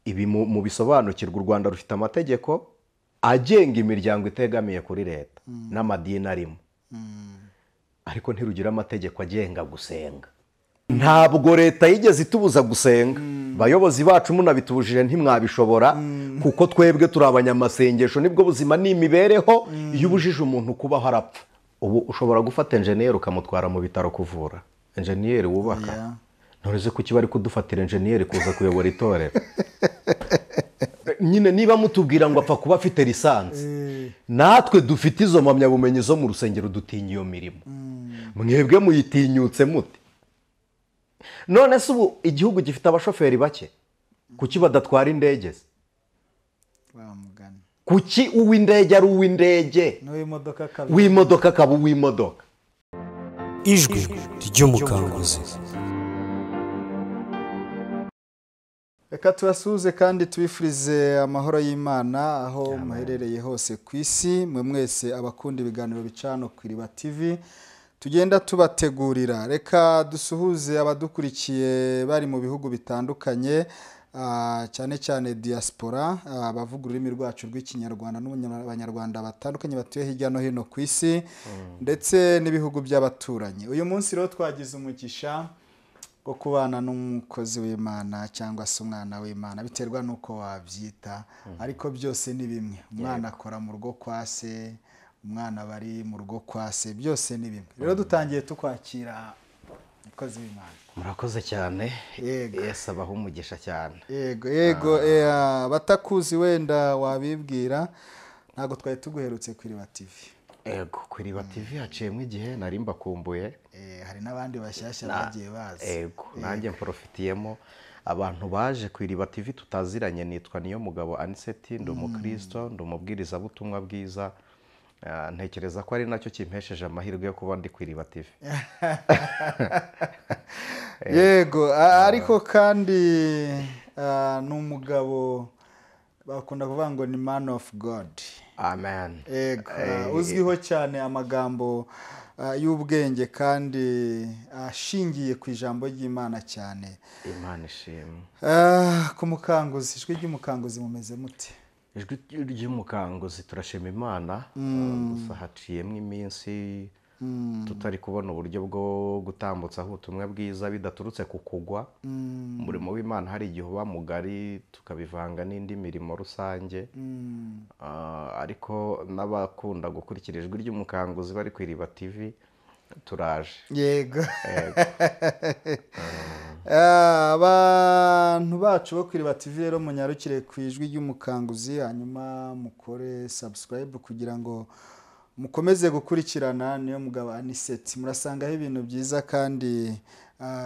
ibi mu bisobanukirwa u Rwanda rufite amategeko agenga imiryango itegamiye kuri leta n'amadini arimo, ariko ntirugira amategeko agenga gusenga. Ntabwo leta yigeze itubuza gusenga, bayobozi bacu munabitubujije ntimwabishobora, kuko twebwe turi abanyamasengesho, nibwo buzima n'imibereho. Iyo ubujije umuntu kubaho arapfa. Ubu ushobora gufata enjeniyeri ukamutwara mu bitaro kuvura, enjeniyeri wubaka, ntureze kuki bari kudufatira enjeniyeri kuza kuyobora itorero. Nyine niba mutubwira ngo apfa kuba afite lisansi, natwe dufite izo mpamyabumenyi zo mu rusengero dutinya iyo mirimo, mwebwe muyitinyutse mute? None se ubu igihugu gifite abashoferi bake, kuki badatwara indege? Kuki uw'indege ari uw'indege, w'imodoka akaba uw'imodoka? Ijwi ry'umukanguzi. Reka tubasuhuze kandi tubifurize amahoro y'Imana aho muherereye hose ku isi, mwe mwese abakunda ibiganiro bicano ku Iriba TV tugenda tubategurira. Reka dusuhuze abadukurikiye bari mu bihugu bitandukanye, cyane cyane diaspora, abavuga ururimi rwacu rw'ikinyarwanda n'abanyarwanda batandukanye batuye hirya no hino ku isi, ndetse n'ibihugu by'abaturanyi. Uyu munsi rero twagize umugisha wo kubana n'umukozi w'Imana cyangwa se umwana w'Imana, biterwa nuko wabyita, ariko byose ni bimwe. Umwana akora mu rugo kwa se, umwana bari mu rugo kwa se, byose ni bimwe. Rero dutangiye tukwakira umukozi w'Imana. Murakoze cyane, Yesu abaha umugisha cyane. Yego, batakuzi wenda wabibwira, ntabwo twari tuguherutse ku Iriba TV. Ego, ku Iriba TV haciyemo igihe nari mbakumbuye. Hari n'abandi bashyashya bagiye baza. Ego, nanjye mporofitiyemo abantu baje ku Iriba TV tutaziranye. Nitwa Niyomugabo Aniseti, ndi umukristo, ndi umubwirizabutumwa bwiza. Ntekereza ko ari nacyo kimpesheje amahirwe yo kuba ndi ku Iriba TV. Yego, ariko kandi ni umugabo bakunda kuvuga ngo ni man of God. Amen. Ego, uzwiho cyane amagambo y'ubwenge kandi ashingiye ku ijambo ry'Imana cyane. Imana ishimwe. Ku mukanguzi, ijwi ry'umukanguzi mumeze mute? Ijwi ry'umukanguzi turashima Imana, gusa haciyemo iminsi tutari kubona uburyo bwo gutambutsa ubutumwa bwiza bidaturutse ku kugwa. Umurimo w'Imana hari igihe uba mugari tukabivanga n'indi mirimo rusange, ariko n'abakunda gukurikira ijwi ry'umukanguzi bari ku Iriba TV turaje. Yego. Abantu bacu bo ku Iriba TV rero munyarukire ku ijwi ry'umukanguzi, hanyuma mukore subscribe kugira ngo mukomeze gukurikirana Niyomugabo Aniseti. Murasangaho ibintu byiza kandi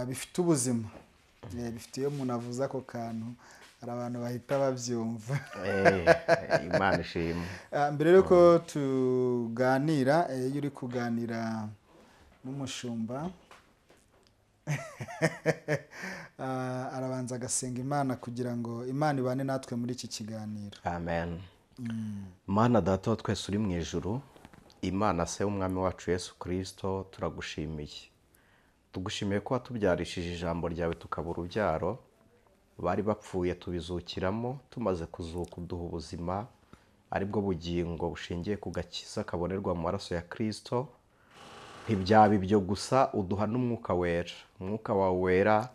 bifite ubuzima, bifite iyo umuntu avuze ako kantu hari abantu bahita babyumva. Imana ishimwe. Mbere yuko tuganira, iyo uri kuganira n'umushumba arabanza agasenga Imana kugira ngo Imana ibane natwe muri iki kiganiro. Amen. Mana Data wa twese uri mu ijuru, Imana se umwami wacu Yesu Kristo, turagushimiye. Tugushimiye ko watubyarishije ijambo ryawe tukaba urubyaro, bari bapfuye tubizukiramo, tumaze kuzuka uduha ubuzima, aribwo bugingo bushingiye ku gakiza kabonerwa mu maraso ya Kristo. Ntibyaba ibyo gusa, uduha n'umwuka wera. Umwuka wawe wera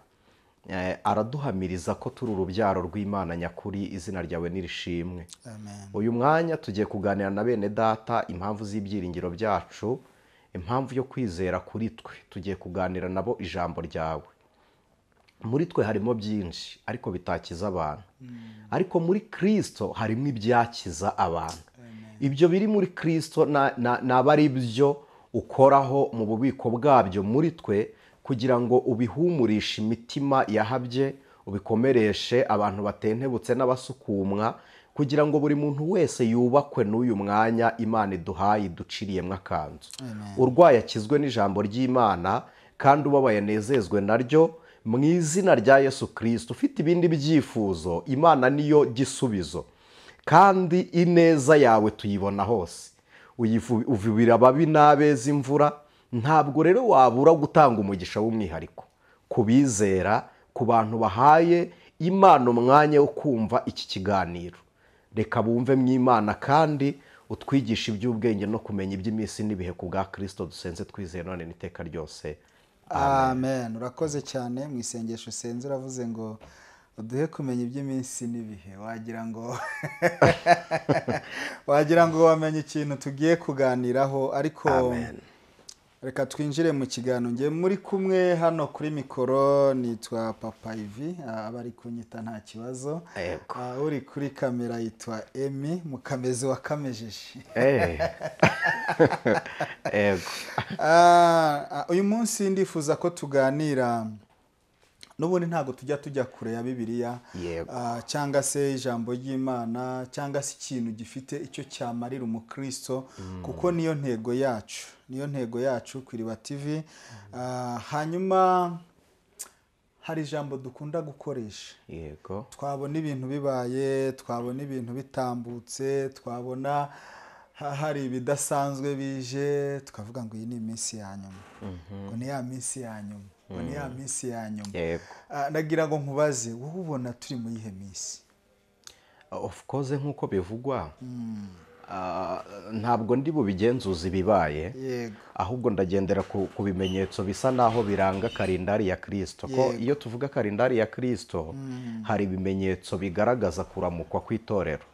araduhamiriza ko turi urubyaro rw'Imana nyakuri, izina ryawe nirishimwe. Amen. Uyu mwanya tugiye kuganira na bene data impamvu z'ibyiringiro byacu, impamvu yo kwizera kuri twe. Tugiye kuganira nabo ijambo ryawe. Muri twe harimo byinshi ariko bitakiza abantu, ariko muri Kristo harimo ibyakiza abantu. Ibyo biri muri Kristo naba ari byo ukoraho mu bubiko bwabyo muri twe, kugira ngo ubihumurishe imitima yahabye, ubikomereshe abantu batentebutse n'abasukumwa, kugira ngo buri muntu wese yubakwe n'uyu mwanya Imana iduhaye iduciriyemo akanzu. Urwaye akizwe n'ijambo ry'Imana, kandi ubabaye nezezwe naryo, mu izina rya Yesu Kristo. Ufite ibindi byifuzo, Imana niyo gisubizo, kandi ineza yawe tuyibona hose. Uvubira ababi n'abeza imvura. Ntabwo rero wabura gutanga umugisha w'umwihariko ku bizera, ku bantu bahaye imana umwanya wo kumva iki kiganiro. Reka bumve mu Imana kandi utwigisha iby'ubwenge no kumenya iby'iminsi n'ibihe ku bwa Kristo dusenze twizeye none n'iteka ryose. amen. Urakoze cyane mu isengesho usenze uravuze ngo uduhe kumenya iby'iminsi n'ibihe. wagira ngo wamenye ikintu tugiye kuganiraho, ariko reka twinjire mu kiganiro. Ngiye muri kumwe hano kuri mikoro nitwa Papa Ivi, abari kunyita nta kibazo. Uri kuri kamera yitwa Emi Mukamezi wakamejeje. Uyu munsi ndifuza ko tuganira, n'ubundi ntabwo tujya kure ya Bibiliya cyangwa se ijambo ry'Imana cyangwa se ikintu gifite icyo cyamarira umukristo, kuko niyo ntego yacu ku Iriba TV. Hanyuma hari ijambo dukunda gukoresha, twabona ibintu bibaye, twabona ibintu bitambutse, twabona hari ibidasanzwe bije, tukavuga ngo iyi ni iminsi ya nyuma, ngo ni ya minsi ya nyuma, ngo ni ya minsi ya nyuma. Nagira ngo nkubaze, wowe ubona turi mu yihe minsi? Of course nk'uko bivugwa, ntabwo ndi bubigenzuza ibibaye, ahubwo ndagendera ku bimenyetso bisa naho biranga kalendari ya Kristo. Ko iyo tuvuga kalendari ya Kristo, hari ibimenyetso bigaragaza kuramukwa kw'itorero,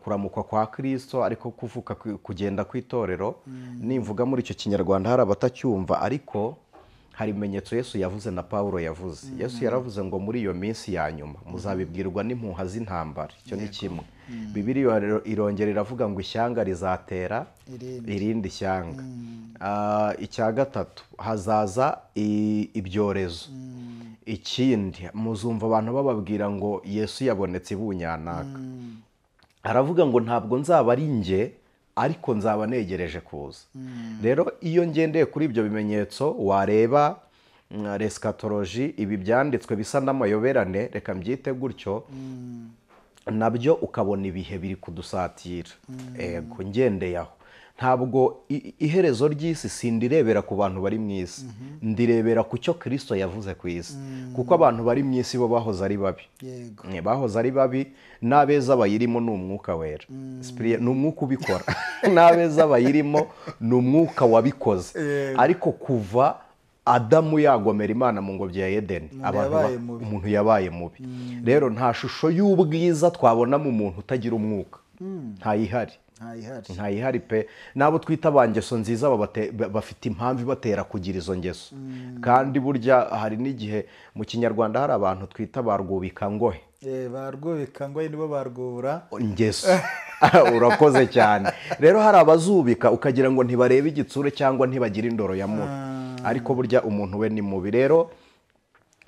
kuramukwa kwa Kristo, ariko kuvuka kugenda kw'itorero. Nimvuga muri icyo kinyarwanda hari abatacyumva, ariko hari ibimenyetso Yesu yavuze na Pawulo yavuze. Yesu yaravuze ngo muri iyo minsi ya nyuma muzabibwirwa n'impuha z'intambara. Icyo ni kimwe. Bibiliya irongera iravuga ngo ishyanga rizatera irindi shyanga. Icya gatatu, hazaza ibyorezo. Ikindi, muzumva abantu bababwira ngo Yesu yabonetse ibunyanaka. Aravuga ngo ntabwo nzaba ari njye, ariko nzaba negereje kuza. Rero iyo ngendeye kuri ibyo bimenyetso, wareba eschatology, ibi byanditswe bisa n'amayoberane, reka mbyite gutyo, nabyo ukabona ibihe biri kudusatira. Ngendeye aho, ntabwo iherezo ry'isi sindirebera ku bantu bari mu isi, ndirebera ku cyo Kristo yavuze ku isi, kuko abantu bari mu isi bo bahoze ari babi. Bahoze ari babi, n'abeza bayirimo ni umwuka wera, ni umwuka ubikora. N'abeza bayirimo ni umwuka wabikoze. Ariko kuva Adamu yagomera Imana mu ngobyi ya Edeni, umuntu yabaye mubi. Rero nta shusho y'ubwiza twabona mu muntu utagira umwuka, ntayihari pe. Nabo twita abangeso nziza bafite impamvu ibatera kugira izo ngeso. Kandi burya hari n'igihe mu kinyarwanda hari abantu twita barwubikangohe. Barwubikangohe nibo barwubura ingeso. Urakoze cyane. Rero hari abazubika ukagira ngo ntibarebe igitsure cyangwa ntibagira indoro ya muntu, ariko burya umuntu we ni mubi. Rero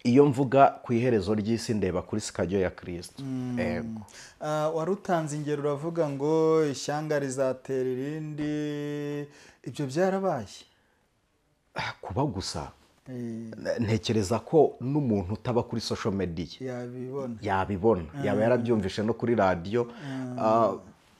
iyo mvuga ku iherezo ry'isi ndeba kuri sikajyo ya Kristo. Wari utanze ingero uravuga ngo ishyanga rizatera irindi, ibyo byarabaye? Kuba gusa ntekereza ko n'umuntu utaba kuri social media yabibona, yaba yarabyumvishe no kuri radio.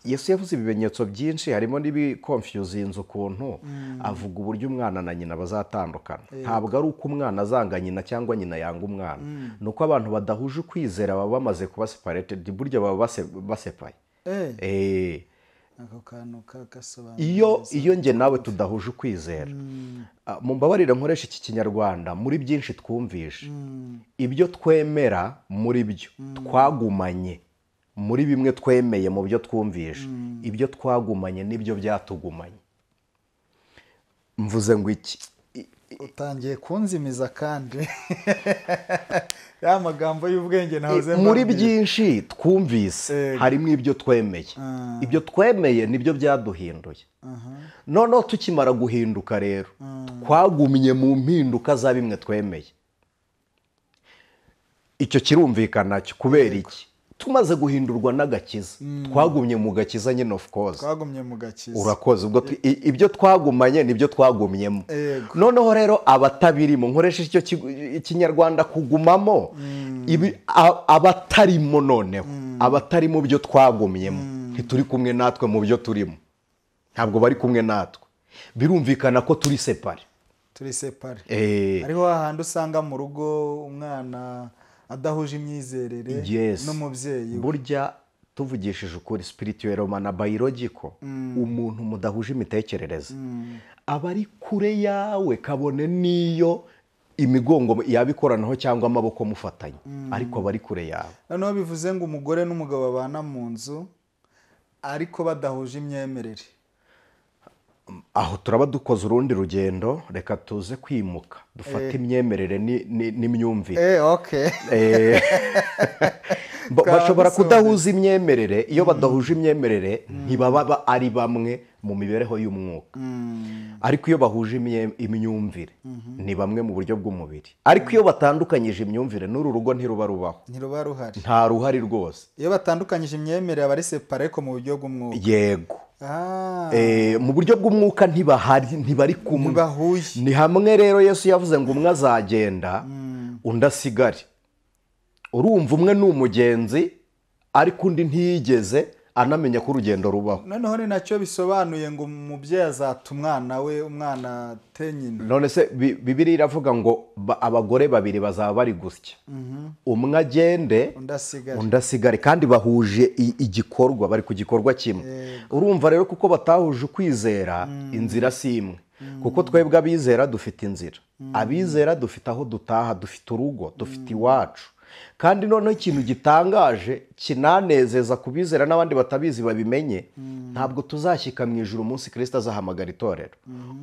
Yesu yavuze ibimenyetso byinshi, harimo n'ibikonfuzinze ukuntu avuga uburyo umwana na nyina bazatandukana. Ntabwo ari uko umwana azanga nyina cyangwa nyina yanga umwana, ni uko abantu badahuje ukwizera baba bamaze kuba separated, burya baba basepaye. Iyo nge nawe tudahuje ukwizera, mumbabarire nkoresha iki kinyarwanda, muri byinshi twumvishe, ibyo twemera muri byo twagumanye, muri bimwe twemeye mu byo twumvishe, ibyo twagumanye nibyo byatugumanye. Mvuze ngo iki? Utangiye kunzimiza kandi ya magambo y'ubwenge nahoze muri byinshi twumvise harimo ibyo twemeye. Ibyo twemeye nibyo byaduhinduye. Noneho tukimara guhinduka rero, twagumye mu mpinduka za bimwe twemeye. Icyo kirumvikana kubera iki? Tumaze guhindurwa n'agakiza, twagumye mu gakiza nyine, of course twagumye mu gakiza. Urakoze. Ubwo ibyo twagumanye nibyo twagumyemo. Noneho rero abatabirimo, nkoresha icyo ikinyarwanda kugumamo, abatarimo, noneho abatarimo byo twagumyemo ntituri kumwe natwe mu byo turimo, ntabwo bari kumwe natwe. Birumvikana ko turi separe. Hariho hahandi usanga mu rugo umwana adahuje imyizerere Yes. n'umubyeyi we. burya tuvugishije ukuri spirituel na biological umuntu mudahuje imitekerereze aba ari kure yawe kabone niyo imigongo yabikoranaho cyangwa amaboko mufatanye ariko aba ari kure yawe. noneho bivuze ngo umugore n'umugabo babana mu nzu ariko badahuje imyemerere, aho turaba dukoze urundi rugendo. Reka tuze kwimuka dufate imyemerere n'imyumvire. okay. Bashobora kudahuza imyemerere. Iyo badahuje imyemerere ntibaba ari bamwe mu mibereho y'umwuka, ariko iyo bahuje imyumvire ni bamwe mu buryo bw'umubiri. Ariko iyo batandukanyije imyumvire n'uru rugo ntiruba rubaho, ntiruba ruhari, nta ruhari rwose. iyo batandukanyije imyemerere aba ari separe ariko mu buryo bw'umwuka. Yego. Mu buryo bw'umwuka ntibari kumwe, ntibahuye. ni hamwe rero Yesu yavuze ngo umwe azagenda undi asigare. Urumva umwe ni umugenzi ariko undi ntiyigeze anamenya ko urugendo rubaho. noneho ni nacyo bisobanuye ngo umubyeyi azata umwana we, umwana te nyina. None se Bibiliya iravuga ngo abagore babiri bazaba bari gusya, umwe agende undi asigare, kandi bahuje igikorwa, bari ku gikorwa kimwe. Urumva rero kuko batahuje ukwizera, inzira si imwe. Kuko twebwe abizera dufite inzira, abizera dufite aho dutaha, dufite urugo, dufite iwacu. Kandi noneho ikintu gitangaje kinanezeza kubizera n'abandi batabizi babimenye, ntabwo tuzashyika mu ijuru umunsi Kristo azahamagara itorero.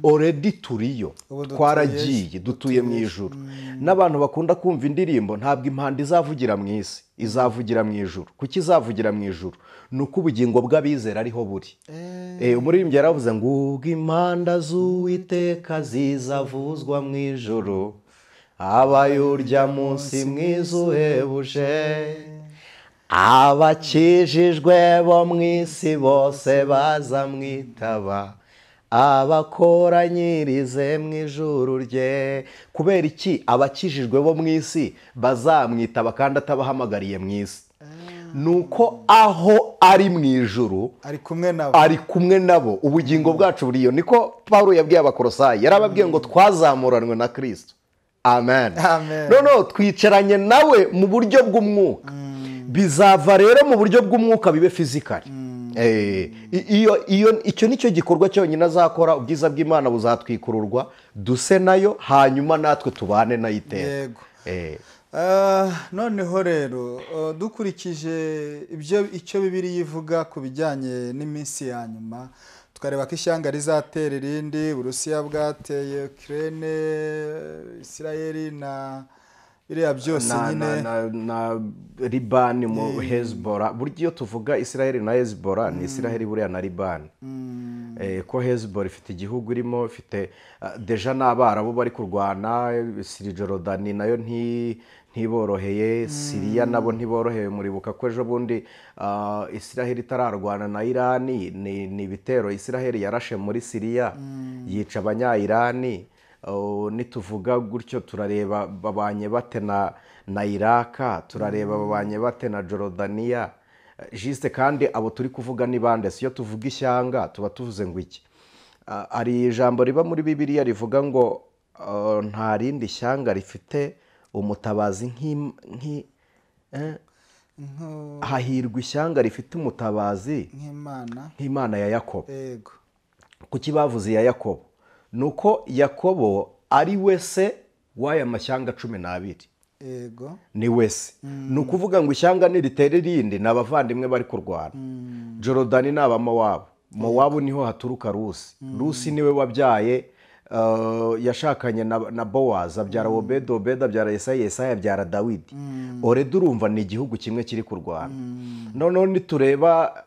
Already turiyo, twaragiye, dutuye mu ijuru. N'abantu bakunda kumva indirimbo, ntabwo impanda izavugira mu isi, izavugira mu ijuru. Kuki izavugira mu ijuru? Ni uko ubugingo bw'abizera ariho buri. Umuririmbyi yaravuze ngo ubwo impanda z'Uwiteka zizavuzwa mu ijuru, abaye urya munsi mwiza uhebuje, abakijijwe bo mu isi bose bazamwitaba, abakoranyirize mu ijuru rye. Kubera iki abakijijwe bo mu isi bazamwitaba kandi atabahamagariye mu isi? Nuko aho ari mu ijuru ari kumwe nabo, ubugingo bwacu buriyo. Niko Pawulo yabwiye Abakolosayi, yarababwiye ngo twazamuranwe na Kristo. Amen. No, twicaranye nawe mu buryo bw'umwuka. Bizava rero mu buryo bw'umwuka bibe fizikali. Icyo nicyo gikorwa cyonyine azakora. Ubwiza bw'Imana buzatwikururwa duse nayo, hanyuma natwe tubane nayo iteka. Noneho rero dukurikije icyo Bibiliya ivuga ku bijyanye n'iminsi ya nyuma, tukareba ko ishyanga rizatera irindi. Uburusiya bwateye Ukraine, Isirayeli na biriya byose nyine na Libani mu Hezbollah. Burya iyo tuvuga Isirayeli na Hezbollah, ni Isirayeli buriya na Libani. Ko Hezbollah ifite igihugu irimo, ifite deja n'Abarabu bari kurwana, Sirijorodani nayo ntiboroheye, Siriya nabo ntiboroheye. Muribuka ko ejo bundi Isiraheli itararwana na Irani, ni ibitero Isiraheli yarashe muri Siriya yica abanya-Irani. Nituvuga gutyo turareba babanye bate na Iraka, turareba babanye bate na Jorodaniya. Juste kandi abo turi kuvuga ni bande? Iyo tuvuga ishyanga tuba tuvuze ngo iki? Ari ijambo riba muri Bibiliya rivuga ngo nta rindi shyanga rifite umutabazi hahirwa ishyanga rifite umutabazi nk'Imana ya Yakobo. Kuki bavuze ya Yakobo? Nuko Yakobo ari we se w'aya mashyanga 12. Ni wese. Ni ukuvuga ngo ishyanga niritera irindi ni abavandimwe bari kurwana. Jorodani ni Abamowabu. Mowabu niho haturuka Rusi. Rusi niwe wabyaye, yashakanye na Bowazi, abyara Obedi, Obedi abyara Yesayi, Yesayi abyara Dawidi. Already urumva ni igihugu kimwe kiri kurwana. Noneho nitureba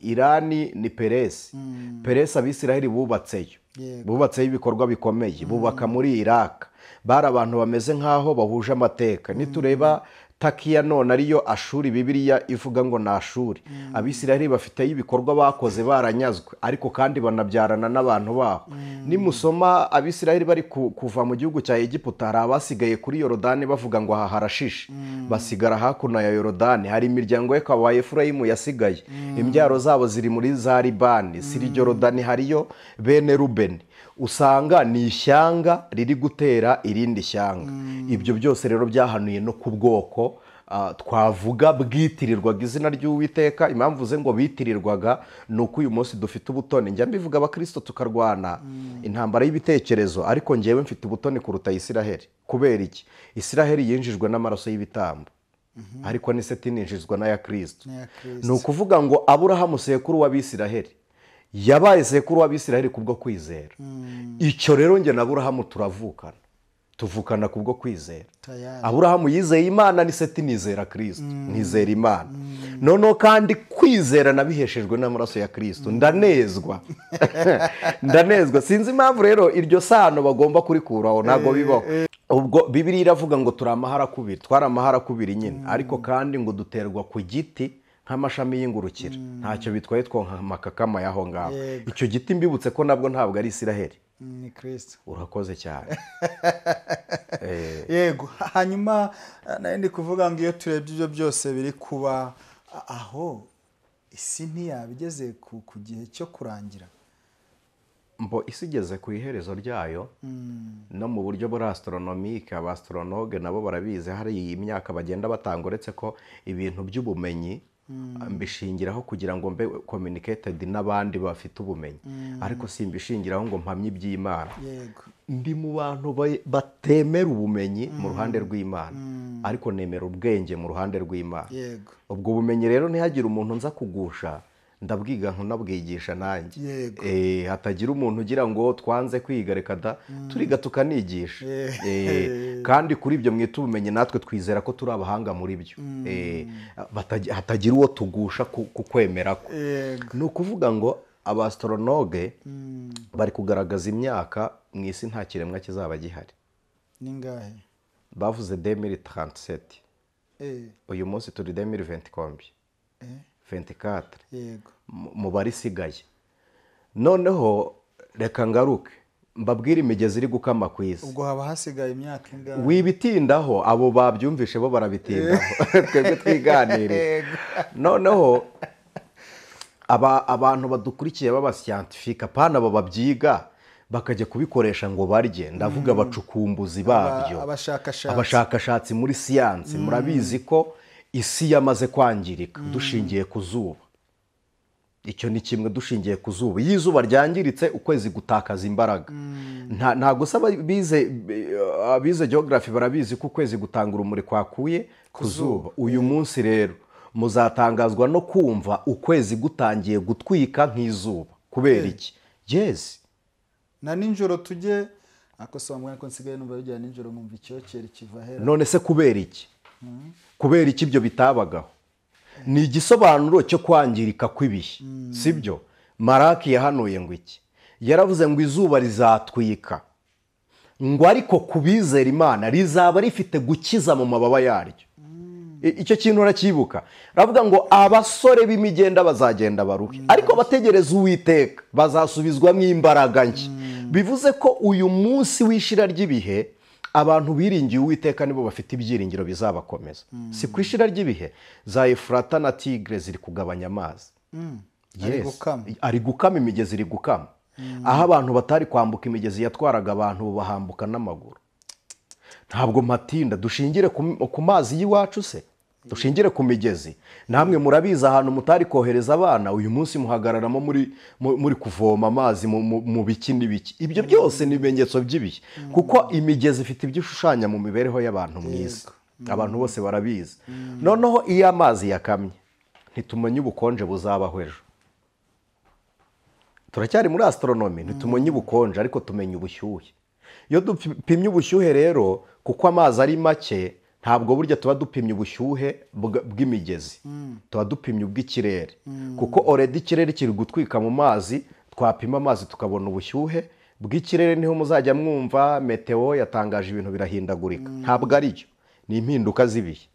Irani ni Peresi. Peresi Abisiraheli bubatseyo ibikorwa bikomeye, bubaka muri Iraq. Bari abantu bameze nk'aho bahuje amateka. Nitureba Takiya none ariyo Ashuri, Bibiliya ivuga ngo ni Ashuri. Abisiraheli bafiteyo ibikorwa bakoze baranyazwe, ariko kandi banabyarana n'abantu baho. Nimusoma Abisiraheli bari kuva mu gihugu cya Egiputa, hari abasigaye kuri Yorodani bavuga ngo aha harashishe, basigara hakuno ya Yorodani. Hari imiryango ye kwa Efurayimu yasigaye, imbyaro zabo ziri muri za Libani. Siri Yorodani hariyo bene Rubeni. usanga ni ishyanga riri gutera irindi shyanga. Ibyo byose rero byahanuye no ku bwoko twavuga bwitirirwaga izina ry'Uwiteka. Impamvu ze ngo bitirirwaga ni uko uyu munsi dufite ubutoni. Njya mbivuga abakristo tukarwana intambara y'ibitekerezo, ariko njyewe mfite ubutoni kuruta Isiraheli. Kubera iki? Isiraheli yinjijwe n'amaraso y'ibitambo, ariko ni Seti ninjizwa n'aya Kristo. Ni ukuvuga ngo Aburahamu sekuru w'Abisiraheli yabaye sekuru w'Abisiraheli kubwo kwizera. Icyo rero njye na Aburahamu tuvukana kubwo kwizera. Aburahamu yizeye Imana, ni Seti nizera Kristo, nizera Imana. Noneho kandi kwizera nabiheshejwe n'amaraso ya Kristo. Ndanezwa ndanezwa. Sinzi impamvu rero iryo sano bagomba kurikuraho, ntabwo bibaho. Ubwo Bibiliya iravuga ngo turi amaharakubiri, twari amaharakubiri nyine, ariko kandi ngo duterwa ku giti nk'amashami y'ingurukira. Ntacyo bitwaye twonka amakakama y'aho ngaho. Icyo giti mbibutse ko nabwo ntabwo ari Isiraheli, ni Kristo. Urakoze cyane. Yego, hanyuma ndi kuvuga ngo iyo turebye ibyo byose biri kuba aho, isi ntiyabigeze ku gihe cyo kurangira. Isi igeze ku iherezo ryayo, no mu buryo bwa astronomique, abastronoge nabo barabizi. Hari imyaka bagenda batanga, uretse ko ibintu by'ubumenyi mbishingiraho kugira ngo mbe communicated n'abandi bafite ubumenyi, ariko simbishingiraho ngo mpamye iby'Imana. Ndi mu bantu batemera ubumenyi mu ruhande rw'Imana, ariko nemera ubwenge mu ruhande rw'Imana. Ubwo bumenyi rero ntihagire umuntu nza kugusha, ndabwiga nkunabwigisha nanjye. Hatagira umuntu ugira ngo twanze kwiga, reka da turiga tukanigisha. Kandi kuri ibyo mwita ubumenyi, natwe twizera ko turi abahanga muri byo. Hatagira uwo tugusha ku kwemera ko. Ni ukuvuga ngo abastronoge bari kugaragaza imyaka mu isi nta kiremwa kizaba gihari. Ningahe? Bavuze 2037. Uyu munsi turi 2020 kombi. 24. Yego. Mubari sigaye. Noneho reka ngaruke mbabwire imigezi iri gukama ku isi. Ubwo haba hasigaye imyaka ingahe? Wibitindaho, abo babyumvishe bo barabitindaho. Twebwe twiganire. Noneho abantu badukurikiye baba scientifique, apana abo babyiga bakajya kubikoresha ngo barye. Ndavuga abacukumbuzi babyo, abashakashatsi muri siyansi. Murabizi ko isi yamaze kwangirika dushingiye ku zuba. Icyo ni kimwe, dushingiye ku zuba. Iyo izuba ryangiritse, ukwezi gutakaza imbaraga. Nta gusa abize geography barabizi ko ukwezi gutanga urumuri kwakuye ku zuba. Uyu munsi rero muzatangazwa no kumva ukwezi gutangiye gutwika nk'izuba. Kubera iki? Yes. Na ninjoro tujye akosomwa ko nsigaye numva bijya ninjoro nkumva icyokere kiva hera. None se kubera iki? Kubera iki ibyo bitabagaho? Ni igisobanuro cyo kwangirika kw'ibihe, sibyo? Maraki yahanuye ngo iki? Yaravuze ngo izuba rizatwika, ngo ariko kubizera Imana rizaba rifite gukiza mu mababa yaryo. Icyo kintu urakibuka? Ravuga ngo abasore b'imigenda bazagenda baruhe, ariko abategereza Uwiteka bazasubizwamo imbaraga nshya. Bivuze ko uyu munsi w'ishira ry'ibihe, abantu biringiye Uwiteka nibo bafite ibyiringiro bizabakomeza. Si ku ishira ry'ibihe za Efurata na Tigre ziri kugabanya amazi. Ari gukama, imigezi iri gukama. Aho abantu batari kwambuka imigezi yatwaraga abantu, bahambuka n'amaguru. Ntabwo matinda dushingire ku mazi y'iwacu se, dushingire ku migezi. Namwe murabizi ahantu mutari kohereza abana, uyu munsi muhagararamo muri kuvoma amazi mu biki n'ibiki. Ibyo byose ni ibimenyetso by'ibihe, kuko imigezi ifite ibyo ishushanya mu mibereho y'abantu mu isi. Abantu bose barabizi. Noneho iyo amazi yakamye, ntitumenye ubukonje buzabaho ejo. Turacyari muri astronomy, ntitumenye ubukonje, ariko tumenye ubushyuhe. Iyo dupimye ubushyuhe rero, kuko amazi ari make, ntabwo burya tuba dupimye ubushyuhe bw'imigezi, tuba dupimye ubw'ikirere. Kuko already ikirere kiri gutwika mu mazi, twapima amazi tukabona ubushyuhe bw'ikirere. Niho muzajya mwumva meteo yatangaje ibintu birahindagurika. Ntabwo ari byo, ni impinduka z'ibihe.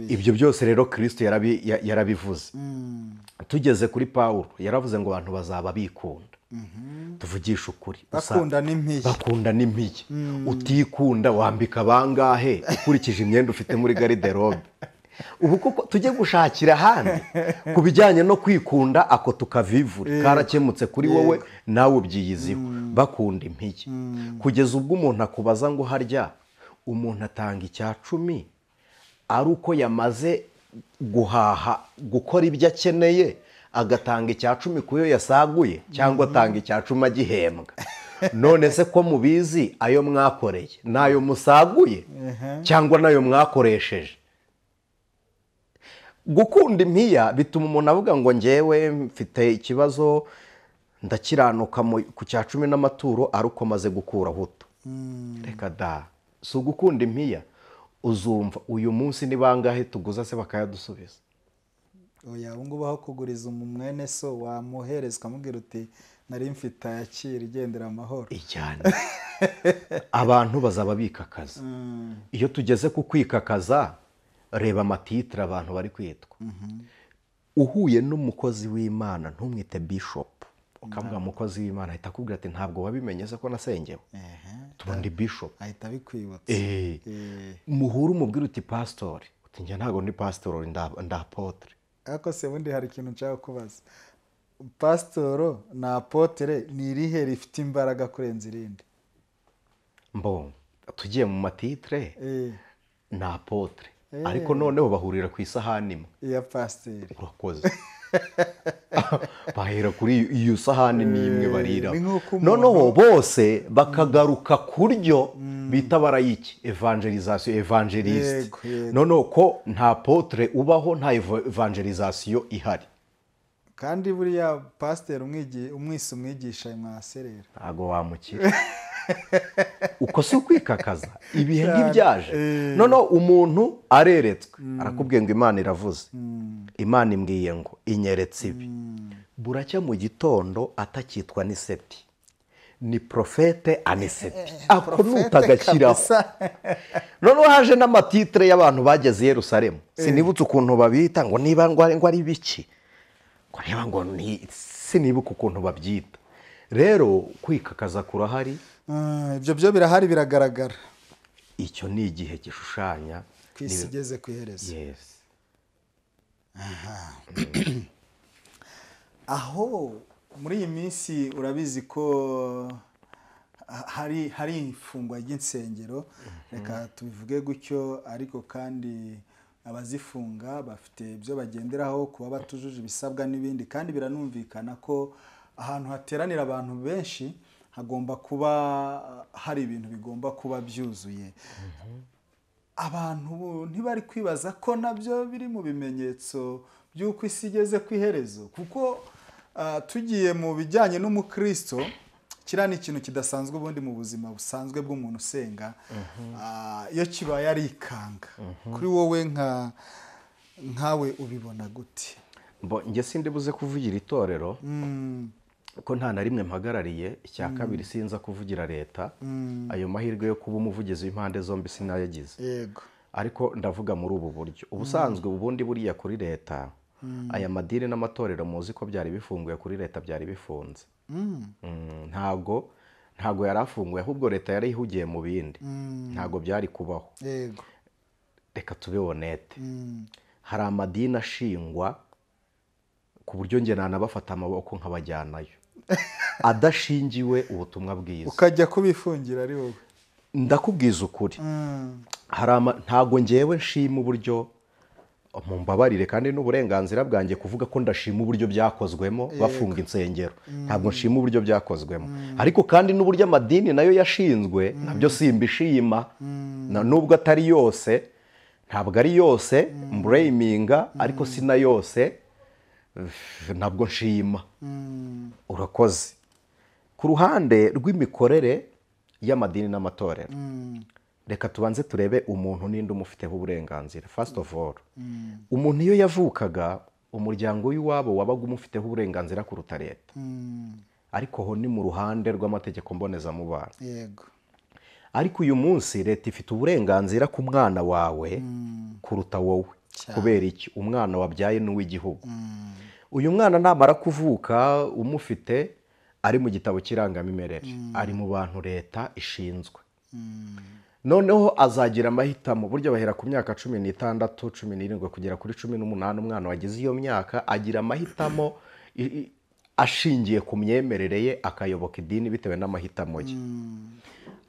Ibyo byose rero Kristo yarabivuze. Tugeze kuri Pawulo, yaravuze ngo abantu bazaba bikunda. Tuvugisha ukuri, bakunda n'impiya. Utikunda wambika bangahe ukurikije imyenda ufite muri garderobe? ubu koko tujye gushakira ahandi ku bijyanye no kwikunda ako tukavivure karakemutse kuri wowe nawe ubyiyiziho bakunda impiya kugeza ubwo umuntu akubaza ngo harya umuntu atanga icya 10 ari uko yamaze guhaha gukora ibyo akeneye agatanga icya 10 kuyo yasaguye cyangwa atanga icya 10 agihembwa none se ko mubizi ayo mwakoreye nayo musaguye cyangwa nayo mwakoresheje gukunda impiya bituma umuntu avuga ngo ngewe mfite ikibazo ndakiranuka ku cya 10 n'amaturo ari uko maze gukura huto reka da si ugukunda impiya uzumva uyu munsi ni bangahe tuguza se bakayadusubiza oya ubu ngubu aho kuguriza umwene so wamuhereza ukamubwira uti nari mfite ayakira igendera amahoro ijyane abantu bazaba bikakaza iyo tugeze ku kwikakaza reba amatitire abantu bari kwitwa uhuye n'umukozi w'Imana ntumwite bishop ukavuga umukozi w'Imana ahita akubwira ati ntabwo wabimenye se ko nasengewe tubundi bishop ahita bikwibutsa muhura umubwira uti pastor uti njye ntabwo ndi pastor nda apotre ariko se bundi hari ikintu nshaka kubaza pastor na apotre ni irihe rifite imbaraga kurenza irindi tugiye mu matitire na apotre ariko noneho bahurira ku isahani imwe iya pasiteri urakoze bahera kuri iyo sahani n'imwe barira noneho bose bakagaruka kuryo bita barayiki evangelization evangeliste noneho ko nta potre ubaho nta evangelization ihari kandi buriya pasiteri umwisi umwigisha mwaserera ntago wamukira uko si ukwikakaza ibihe ntibyaje noneho umuntu areretswe arakubwiye ngo Imana iravuze Imana imbwiye ngo inyeretse ibi buracya mu gitondo atakitwa n'iseti ni profete aniseti ako nutagakiraho noneho haje n'amatitire y'abantu bageze i Yerusalemu sinibutse ukuntu babita ngo niba ngo ari biki ngo niba ngo sinibuka ukuntu babyita rero kwikakaza kurahari ibyo byo birahari biragaragara icyo ni igihe gishushanya ku isi igeze ku iherezo aho muri iyi minsi urabizi ko hari ifungwa ry'insengero reka tubivuge gutyo ariko kandi abazifunga bafite ibyo bagenderaho kuba batujuje ibisabwa n'ibindi kandi biranumvikana ko ahantu hateranira abantu benshi hagomba kuba hari ibintu bigomba kuba byuzuye abantu ntibari kwibaza ko nabyo biri mu bimenyetso by'uko isi igeze ku iherezo kuko tugiye mu bijyanye n'umukristo kiriya ni ikintu kidasanzwe ubundi mu buzima busanzwe bw'umuntu usenga iyo kibaye arikanga kuri wowe nkawe ubibona gute njye sindi buze kuvugira itorero ko nta na rimwe mpagarariye icya kabiri sinza kuvugira leta ayo mahirwe yo kuba umuvugizi w'impande zombi sinayagize yego ariko ndavuga muri ubu buryo ubusanzwe ubundi buriya kuri leta aya madini n'amatorero muzi ko byari bifunguye kuri leta byari bifunze ntago yari afunguye ahubwo leta yari ihugiye mu bindi ntago byari kubaho yego reka tube honete hari amadini ashingwa ku buryo njye nanabafata amaboko nkabajyanayo adashingiwe ubutumwa bwiza ukajya kubifungira ari wowe ndakubwiza ukuri ntago ngewe nshima uburyo mumbabarire kandi n'uburenganzira bwanjye kuvuga ko ndashima uburyo byakozwemo bafunga insengero ntabwo nshima uburyo byakozwemo ariko kandi n'uburyo amadini nayo yashinzwe nabyo simbishima nubwo atari yose ntabwo ari yose mburayiminga ariko si na yose ntabwo nshima urakoze ku ruhande rw'imikorere y'amadini n'amatorero reka tubanze turebe umuntu n'indi umufiteho uburenganzira first of all umuntu iyo yavukaga umuryango w'iwabo wabaga umufiteho uburenganzira kuruta leta ariko ho ni mu ruhande rw'amategeko mbonezamubano yego ariko uyu munsi leta ifite uburenganzira ku mwana wawe kuruta wowe kubera iki umwana wabyaye n'uw'igihugu uyu mwana namara kuvuka umufite ari mu gitabo cy'irangamimerere ari mu bantu leta ishinzwe noneho azagira amahitamo, burya bahera ku myaka 16 17 kugera kuri 18. Umwana wagize iyo myaka agira amahitamo ashingiye ku myemerere ye, akayoboka idini bitewe n'amahitamo ye.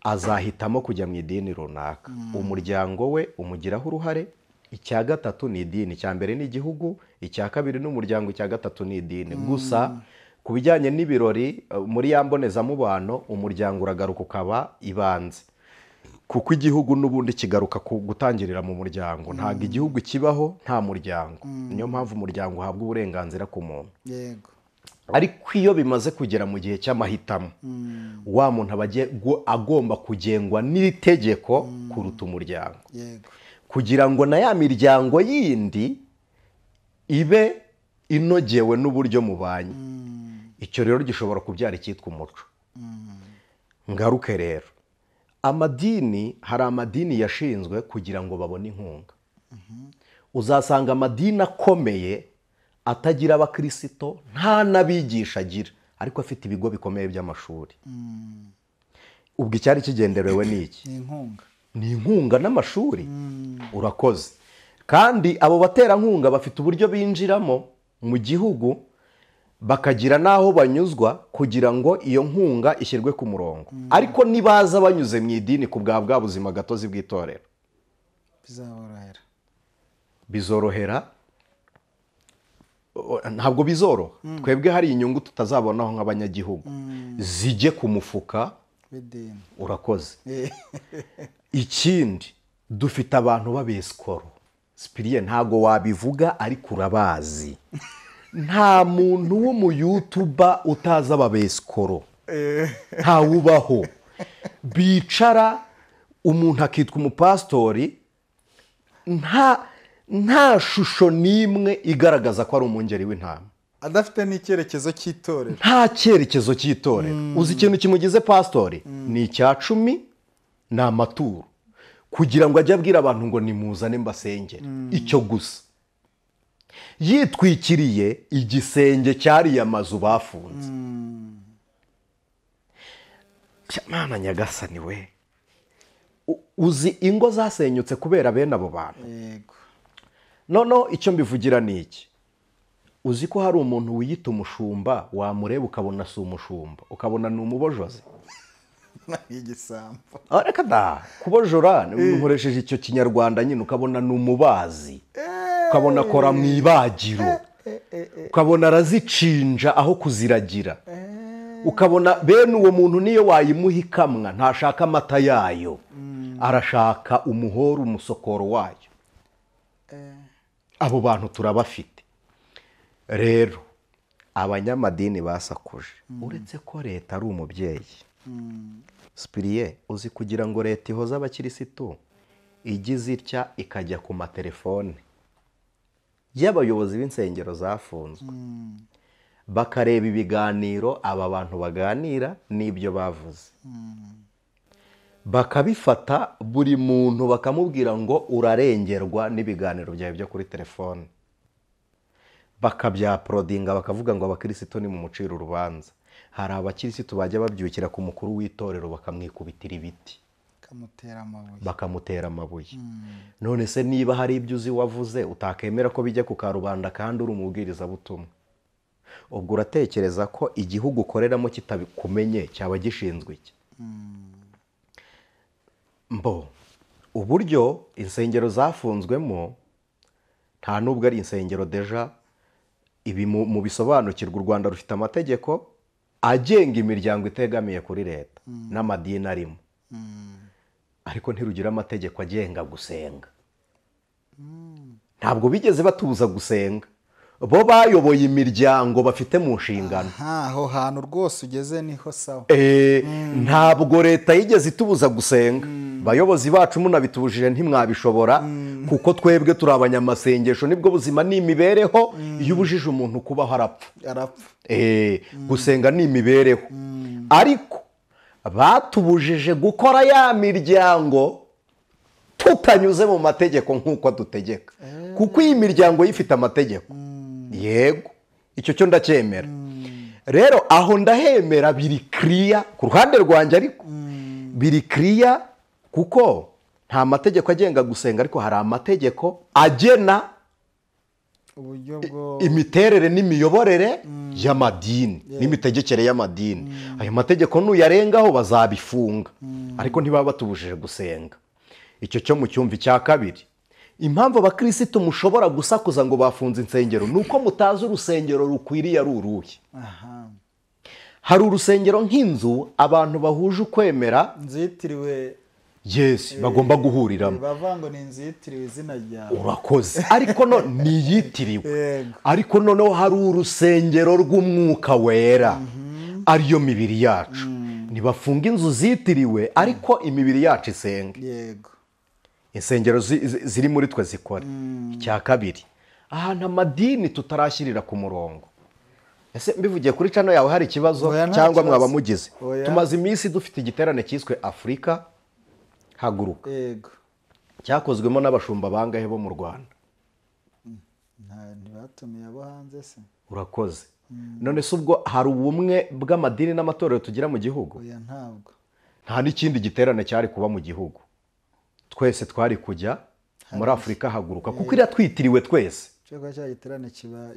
Azahitamo kujya mu idini runaka, umuryango we umugiraho uruhare. Icya gatatu ni idini, icya mbere ni igihugu, icya kabiri ni umuryango, icya gatatu ni idini. Gusa ku bijyanye n'ibirori muri ya mbonezamubano, umuryango uragaruka ukaba ibanze, kuko igihugu n'ubundi kigaruka gutangirira mu muryango. Ntabwo igihugu kibaho nta muryango, niyo mpamvu umuryango uhabwa uburenganzira ku muntu. yego. Ariko iyo bimaze kugera mu gihe cy'amahitamo, wa muntu aba agomba kugengwa n'itegeko kuruta umuryango, yego. kugira ngo na ya miryango yindi ibe inogewe n'uburyo mubanye. Icyo rero gishobora kubyara icyitwa umuco. Ngaruke rero, amadini, hari amadini yashinzwe kugira ngo babone inkunga. Uzasanga amadini akomeye atagira abakirisito, nta n'abigisha agira, ariko afite ibigo bikomeye by'amashuri. Ubwo icyari kigenderewe ni iki? Ni inkunga n'amashuri. Urakoze. Kandi abo baterankunga bafite uburyo binjiramo mu gihugu, bakagira n'aho banyuzwa kugira ngo iyo nkunga ishyirwe ku murongo. Ariko nibaza banyuze mu idini ku bwa buzima gatozi bw'itorero, bizorohera? Ntabwo bizoroha. Twebwe hari inyungu tutazabonaho nk'abanyagihugu, zijye ku mufuka. Urakoze. Ikindi, dufite abantu b'abesikoro. Cyprien, ntabwo wabivuga ariko urabazi. Nta muntu wo mu YouTuber utazi ababesikoro, ntawubaho. Bicara umuntu akitwa umupasitori, nta shusho n'imwe igaragaza ko ari umwungeri w'intama, adafite n'icyerekezo cy'itorero. Nta cyerekezo cy'itorero. Uzi ikintu kimugize pasitori? Ni icya 10 ni amaturo, kugira ngo ajye abwira abantu ngo nimuzane mbasengere. Icyo gusa. Yitwikiriye igisenge cyariye amazu bafunze. Mana nyagasani we, uzi ingo zasenyutse kubera bene abo bantu. Yego. Noneho icyo mbivugira ni iki? Uzi ko hari umuntu wiyita umushumba, wamureba ukabona si umushumba, ukabona ni umubojozi. Igisambo. Reka da, kubojora nkoresheje icyo kinyarwanda nyine, ukabona ni umubazi, ukabona akora mu ibagiro, ukabona arazicinja aho kuziragira, ukabona bene uwo muntu niyo wayimuha ikamwa ntashaka amata yayo, arashaka umuhoro, umusokoro wayo. Abo bantu turabafite. Rero abanyamadini basakuje, uretse ko leta ari umubyeyi. Cyprien, uzi kugira ngo leta ihoze abakirisitu, igize itya ikajya ku matelefone y'abayobozi b'insengero zafunzwe, bakareba ibiganiro aba bantu baganira n'ibyo bavuze, bakabifata buri muntu bakamubwira ngo urarengerwa n'ibiganiro byawe byo kuri telefone, bakabyaporodinga bakavuga ngo abakirisitu ni mu muciro urubanza. Hari abakirisitu bajya babyukira ku mukuru w'itorero bakamwikubitira ibiti, bakamutera amabuye. None se niba hari ibyo uzi wavuze utakemera ko bijya ku karubanda kandi uri umubwirizabutumwa, ubwo uratekereza ko igihugu ukoreramo kitabikumenye cyaba gishinzwe iki? Uburyo insengero zafunzwemo nta nubwo ari insengero deja. Ibi mu bisobanukirwa, u Rwanda rufite amategeko agenga imiryango itegamiye kuri leta n'amadini arimo, ariko ntirugira amategeko agenga gusenga. Ntabwo bigeze batubuza gusenga. Bo bayoboye imiryango bafite mu nshingano. Aho hantu rwose ugeze niho sawa. Ntabwo leta yigeze itubuza gusenga. Bayobozi bacu munabitubujije ntimwabishobora, kuko twebwe turi abanyamasengesho, nibwo buzima n'imibereho. Iyo ubujije umuntu kubaho arapfa. Gusenga ni imibereho. Ariko batubujije gukora ya miryango tutanyuze mu mategeko nk'uko dutegeka, kuko iyi miryango yifite amategeko. Yego, icyo cyo ndacyemera. Rero aho ndahemera biri clear ku ruhande rwanjye, ariko biri clear kuko nta mategeko agenga gusenga, ariko hari amategeko agena uburyo bwo imiterere n'imiyoborere y'amadini n'imitegekere y'amadini. Ayo mategeko nuyarengaho bazabifunga, ariko ntibaba batubujije gusenga. Icyo cyo mu cyumvi cya kabiri. Impamvu abakirisitu mushobora gusakuza ngo bafunze insengero nuko mutazi urusengero rukwiriye ari uruhe. Hari urusengero nk'inzu abantu bahuje ukwemera nzitiriwe bagomba guhuriramo, bavango ni nzitiriwe izina ryawe. Urakoze. Ariko niyitiriwe. Ariko noneho hari urusengero rw'umwuka wera, ariyo mibiri yacu. Ntibafunga inzu zitiriwe, ariko imibiri yacu isenga. Yego. Insengero ziri muri twe zikora. Icya kabiri, ahantu amadini tutarashyirira ku murongo. Ese mbivugiye kuri cano yawe hari ikibazo cyangwa mwaba mugize? Tumaze iminsi dufite igiterane cyiswe Afurika Haguruka. Yego. Cyakozwemo n'abashumba bangahe bo mu Rwanda? Ntibatumiye abo hanze se? Urakoze. None se ubwo hari ubumwe bw'amadini n'amatorero tugira mu gihugu? Oya, ntabwo. Nta n'ikindi giterane cyari kuba mu gihugu. Twese twari kujya muri Afurika Haguruka kuko iratwitiriwe twese. Cyangwa cya giterane kiba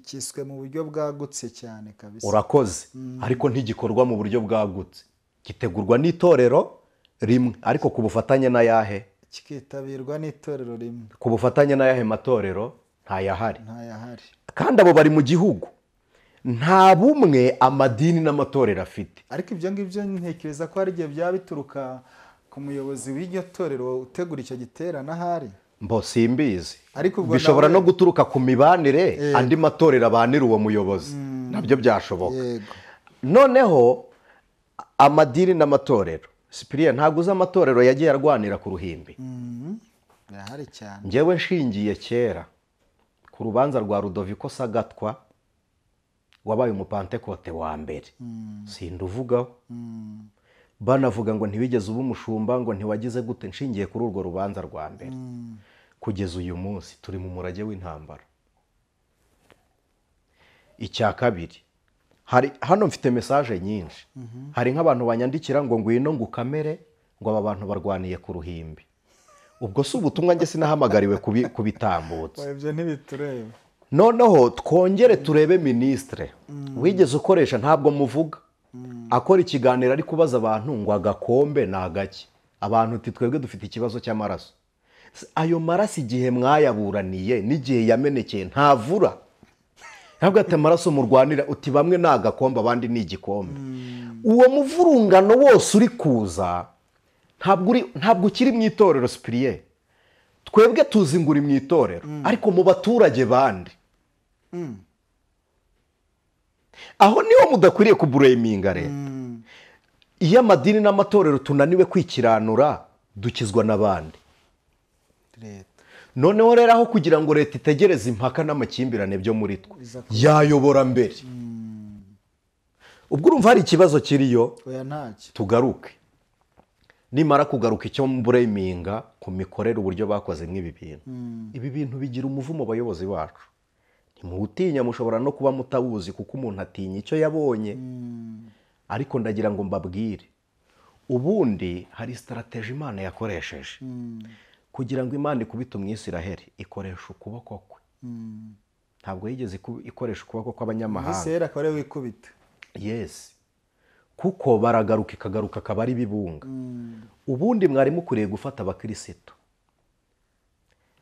kiswe mu buryo bwagutse cyane kabisa. Urakoze. Ariko ntigikorwa mu buryo bwagutse. Gitegurwa n'itorero rimwe, ariko ku bufatanye n'ayahe? Kikitabirwa n'itorero rimwe. Ku bufatanye n'ayahe matorero? Ntayahari. Kandi abo bari mu gihugu. Nta bumwe amadini n'amatorero afite. Ariko ibyo ngibyo ntekereza ko hari igihe byaba bituruka ku muyobozi w'iryo torero utegura icyo giterane ahari. Simbizi. Bishobora no guturuka ku mibanire andi matorero abanira uwo muyobozi. Nabyo byashoboka. Noneho amadini n'amatorero, Cyprien, ntabwo uzi amatorero yagiye arwanira ku ruhimbi. Birahari cyane. Njyewe nshingiye kera ku rubanza rwa Rudoviko Sagatwa wabaye umupantekote wa mbere. Sinduvugaho. Banavuga ngo ntibigeze uba umushumba, ngo ntiwagize gute. Nshingiye kuri urwo rubanza rwa mbere. Kugeza uyu munsi turi mu murage w'intambara. Icya kabiri, hano mfite message nyinshi. Hari nk'abantu banyandikira ngo ngwino ngukamere ngo aba bantu barwaniye ku ruhimbi. Ubwo si ubutumwa nge sinahamagariwe kubitambutsa. Ibyo ntibitureba. Noneho twongere turebe ministre wigeze ukoresha, ntabwo muvuga, akora ikiganiro ari kubaza abantu ngo agakombe ni agaki. Abantu uti twebwe dufite ikibazo cy'amaraso. Ayo maraso igihe mwayaburaniye n'igihe yamenekeye ntavura. Ntabwo ati amaraso murwanira uti bamwe ni agakombe abandi ni igikombe. Uwo muvurungano wose uri kuza ntabwo ukiri mu itorero Cyprien. Twebwe tuzi ngo uri mu itorero, ariko mu baturage bandi aho niho mudakwiriye kubureminga rero. Iyo amadini n'amatorero tunaniwe kwikiranura dukizwa n'abandi. Noneho rero aho kugira ngo leta itegereze impaka n'amakimbirane byo muri twe, yayobora mbere. Ubwo urumva hari ikibazo kiriyo. Tugaruke. Nimara kugaruka icyo mbureminga ku mikorere uburyo bakoze nk'ibi bintu. Ibi bintu bigira umuvumo abayobozi bacu. Ntimuwutinya, mushobora no kuba mutabuzi kuko umuntu atinya icyo yabonye. Ariko ndagira ngo mbabwire, ubundi hari strategy Imana yakoresheje kugira ngo Imana ikubite umwisiraheli, ikoresha ukuboko kwe. Ntabwo yigeze ikoresha ukuboko kw'abanyamahanga. Isera akaba ari wikubita. Yes. Kuko baragaruka ikagaruka akaba ari bibunga. Ubundi mwari mukuriye gufata abakirisitu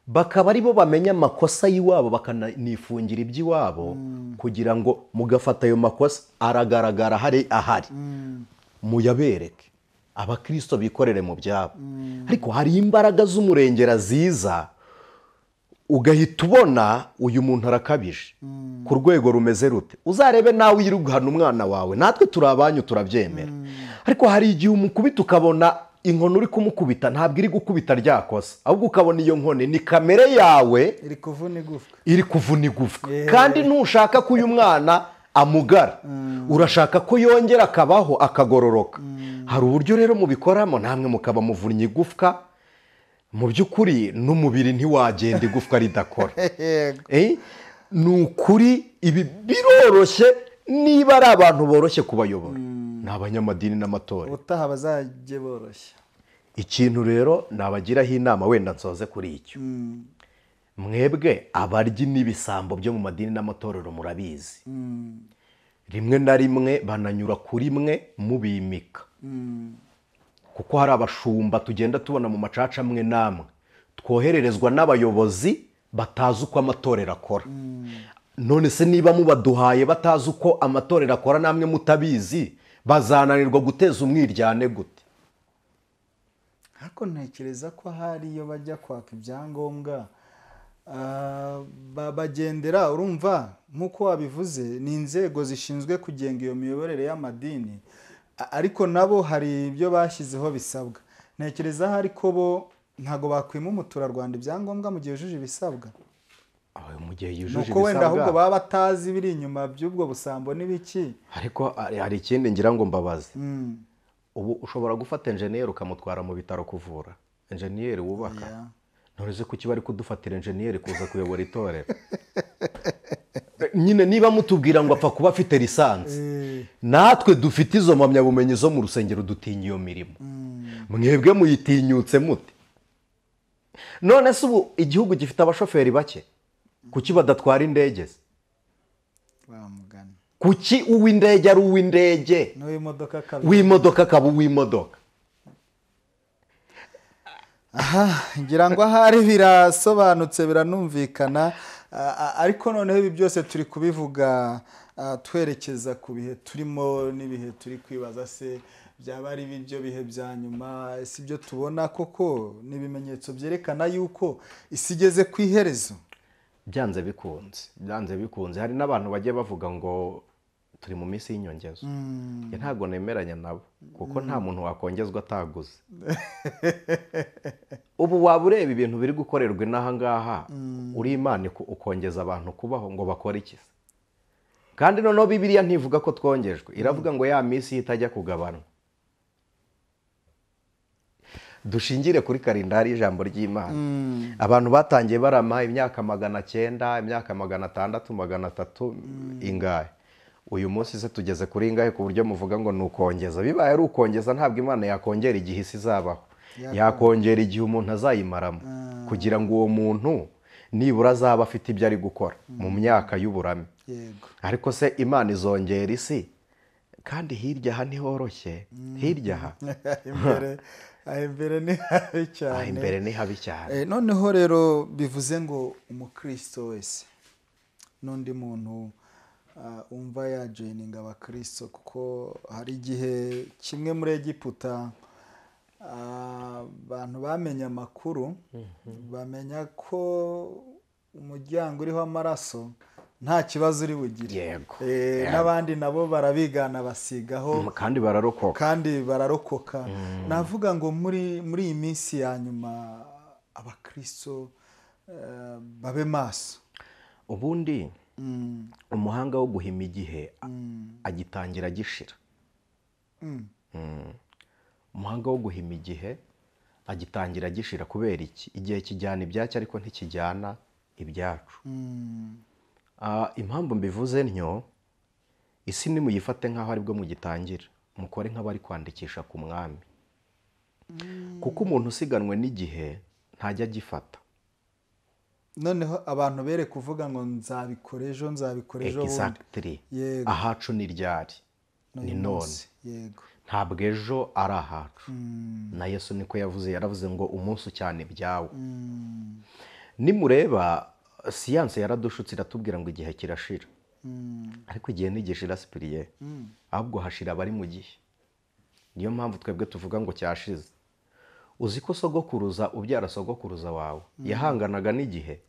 bakaba ari bo bamenya amakosa y'iwabo bakanifungira iby'iwabo, kugira ngo mugafata ayo makosa aragaragara ahari muyabereke, abakristo bikorere mu byabo. Ariko hari imbaraga z'umurengera ziza ugahita ubona uyu muntu arakabije ku rwego rumeze rute. Uzarebe nawe yirugana umwana wawe, natwe turabanyu turabyemera. Ariko hari igihe umukubita ukabona inkono uri kumukubita ntabwo iri gukubita ryakosa, ahubwo ukabona iyo nkone ni kamere yawe iri kuvuna igufwa. Kandi ntushaka ko uyu mwana amugara, urashaka ko yongera akabaho akagororoka. Hari uburyo rero mubikoramo, namwe mukaba muvunnye igufwa. Mu by'ukuri n'umubiri ntiwagenda igufwa ridakora. Ni ukuri ibi biroroshye niba ari abantu boroshye kubayobora. Ni abanyamadini n'amatorero. Utaha bazajye boroshye. ikintu rero nabagiraho inama wenda nsoze kuri icyo. Mwebwe abaryi n'ibisambo byo mu madini n'amatorero murabizi, rimwe na rimwe bananyura kuri mwe mubimika, kuko hari abashumba tugenda tubona mu macaca amwe namwe twohererezwa n'abayobozi batazi uko amatorero akora. None se niba mubaduhaye batazi uko amatorero akora namwe mutabizi, bazananirwa guteza umwiryane gute? ariko ntekereza ko hari iyo bajya kwaka ibyangombwa bagendera, urumva nk'uko wabivuze ni inzego zishinzwe kugenga iyo miyoborere y'amadini, ariko nabo hari ibyo bashyizeho bisabwa. Ntekereza hari ko bo ntago bakwima umuturarwanda ibyangombwa mu gihe yujuje ibisabwa. Mu gihe yujuje ibisabwa, nuko wenda ahubwo baba batazi biri inyuma by'ubwo busambo n'ibiki. Ariko hari ikindi ngira ngo mbabaze. Ubu ushobora gufata enjeniyeri ukamutwara mu bitaro kuvura, enjeniyeri wubaka. Ntureze kuki bari kudufatira enjeniyeri kuza kuyobora itorero? Nyine niba mutubwira ngo apfa kuba afite lisansi, natwe dufite izo mpamyabumenyi zo mu rusengero dutinya iyo mirimo. Mwebwe muyitinyutse mute? None se ubu igihugu gifite abashoferi bake, kuki badatwara indege? Kuki uw'indege ari uw'indege, w'imodoka akaba uw'imodoka? Ngira ngo ahari birasobanutse biranumvikana, ariko noneho ibi byose turi kubivuga twerekeza ku bihe turimo n'ibihe turi kwibaza se byaba ari ibyo bihe bya nyuma, si byo tubona koko n'ibimenyetso byerekana yuko isi igeze ku iherezo. Byanze bikunze hari n'abantu bagiye bavuga ngo turi mu minsi y'inyongezo. Ntabwo nemeranya nabo, kuko nta muntu wakongezwa ataguze. Ubu waba ureba ibintu biri gukorerwa inaha ngaha, uri Imana ukongeza abantu kubaho ngo bakore iki? Kandi noneho Bibiliya ntivuga ko twongejwe, iravuga ngo ya minsi itajya kugabanwa. Dushingire kuri kalendari y'ijambo ry'Imana. Abantu batangiye barama imyaka 900, imyaka 600, 300 ingahe. Uyu munsi se tugeze kuri ingahe ku buryo muvuga ngo ni ukongeza? Bibaye ari ukongeza, ntabwo Imana yakongera igihe isi izabaho, yakongera igihe umuntu azayimaramo, kugira ngo uwo muntu nibura azaba afite ibyo ari gukora mu myaka y'uburame. Ariko se Imana izongera isi kandi hirya aha ntihoroshye, hirya aha imbere ni habi cyane. Imbere ni habi cyane. Noneho rero bivuze ngo umukristo wese n'undi muntu umva yajoyininga abakristo, kuko hari igihe kimwe muri Egiputa abantu bamenye amakuru, bamenya ko umuryango uriho amaraso nta kibazo uri bugire. N'abandi nabo barabigana basigaho kandi bararokoka. Navuga ngo muri iyi minsi ya nyuma abakristo babe maso. Ubundi umuhanga wo guhima igihe agitangira gishira. Umuhanga wo guhima igihe agitangira gishira kubera iki? Igihe kijyana ibyacyo ariko ntikijyana ibyacu. Impamvu mbivuze ntyo, isi nimuyifate nk'aho aribwo mugitangira, mukore nk'abari kwandikisha ku mwami, kuko umuntu usiganwe n'igihe ntajya agifata. Noneho abantu bere kuvuga ngo nzabikora ejo bundi. Ahacu ni ryari, ni none. Ntabwo ejo ari ahacu. Na Yesu niko yaravuze ngo umunsi ucyane ibyawe. Nimureba siyanse yaradushutse iratubwira ngo igihe kirashira, ariko igihe ntigishira sipiriye, ahubwo hashira abari mu gihe. Niyo mpamvu twebwe tuvuga ngo cyashize. Uzi ko sogokuruza ubyara sogokuruza wawe yahanganaga n'igihe,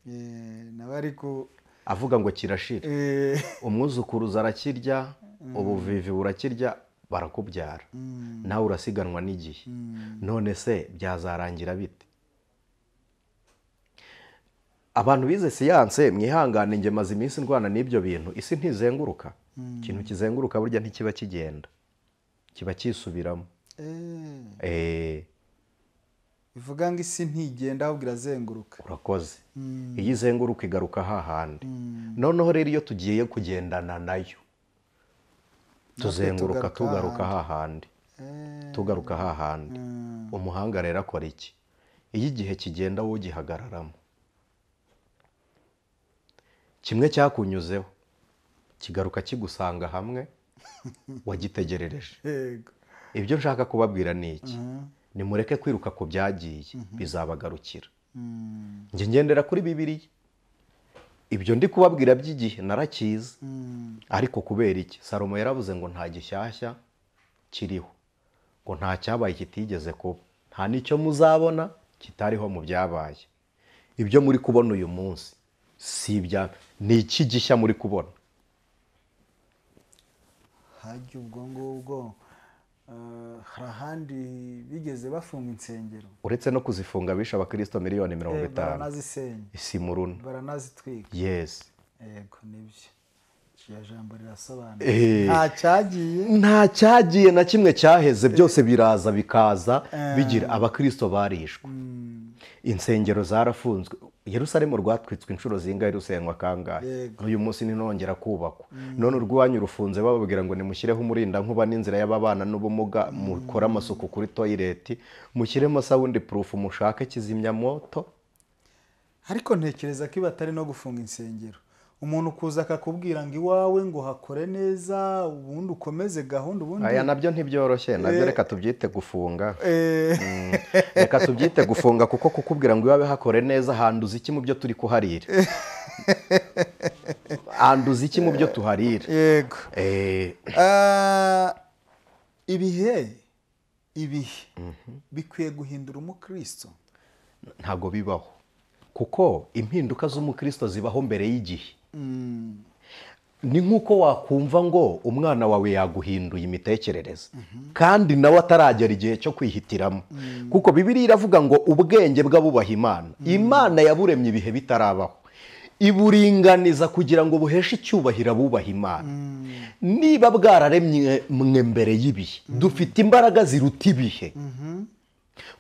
avuga ngo kirashira. Umwuzukuruza arakirya, ubuvivi burakirya, barakubyara, nawe urasiganwa n'igihe. None se byazarangira bite? Abantu bize siyanse mwihangane, nge maze iminsi ndwana n'ibyo bintu. Isi ntizenguruka, ikintu kizenguruka burya ntikiba kigenda, kiba kisubiramo. Bivuga ngo isi ntigenda ahubwo irazenguruka. Urakoze. Iyo izenguruka igaruka hahandi. Noneho rero iyo tugiye kugendana nayo tuzenguruka tugaruka hahandi. tugaruka hahandi. Umuhanga rero akora iki? Iyo igihe kigenda wowe ugihagararamo, kimwe cyakunyuzeho kigaruka kigusanga hamwe wagitegerereje. Ibyo nshaka kubabwira ni iki? Nimureke kwiruka ku byagiye, bizabagarukira. Njye ngendera kuri Bibiliya. Ibyo ndi kubabwira by'igihe narakiza, ariko kubera iki? Salomo yaravuze ngo nta gishyashya kiriho, ngo nta cyabaye kitigeze kuba, nta n'icyo muzabona kitariho mu byabaye. Ibyo muri kubona uyu munsi si ibya, ni iki gishya muri kubona? Hajya ubwo ngubwo hari ahandi bigeze bafunga insengero, uretse no kuzifunga bishe abakristo miliyoni 50, baranazisenya, isi muruna, baranazitwika. yes, yego nibyo. Iryo jambo rirasobanura. Nta cyagiye na kimwe cyaheze, byose biraza bikaza bigira. Abakristo barishwe, insengero zarafunzwe. Yerusalemu rwatwitswe inshuro zingahe, rusenywa kangahe? N'uyu munsi ninongera kubakwa. None urwanyu rufunze bababwira ngo nimushyireho umurinda nkuba n'inzira y'ababana n'ubumuga, mukora amasuku kuri toilet, mushyiremo sound proof, mushake kizimyamoto. Ariko ntekereza ko batari no gufunga insengero, umuntu kuza akakubwira ngo iwawe ngo hakore neza ubundi ukomeze gahunda ubundi. Aya nabyo ntibyoroshye, nabyo reka tubyite gufunga. Reka tubyite gufunga, kuko kukubwira ngo iwawe hakore neza handuza iki mu byo turi kuharira? Handuza iki mu byo tuharira? Yego. Ibihe bikwiye guhindura umukristo? Ntago bibaho, kuko impinduka z'umukristo zibaho mbere y'igihe. Ni nk'uko wakumva ngo umwana wawe yaguhinduye imitekerereze, kandi nawe ataragera igihe cyo kwihitiramo. Kuko Bibiliya iravuga ngo ubwenge bw'abubaha Imana, Imana yaburemye ibihe bitarabaho, iburinganiza kugira ngo buheshe icyubahiro abubaha Imana. Niba bwararemye mwe mbere y'ibihe, dufite imbaraga ziruta ibihe,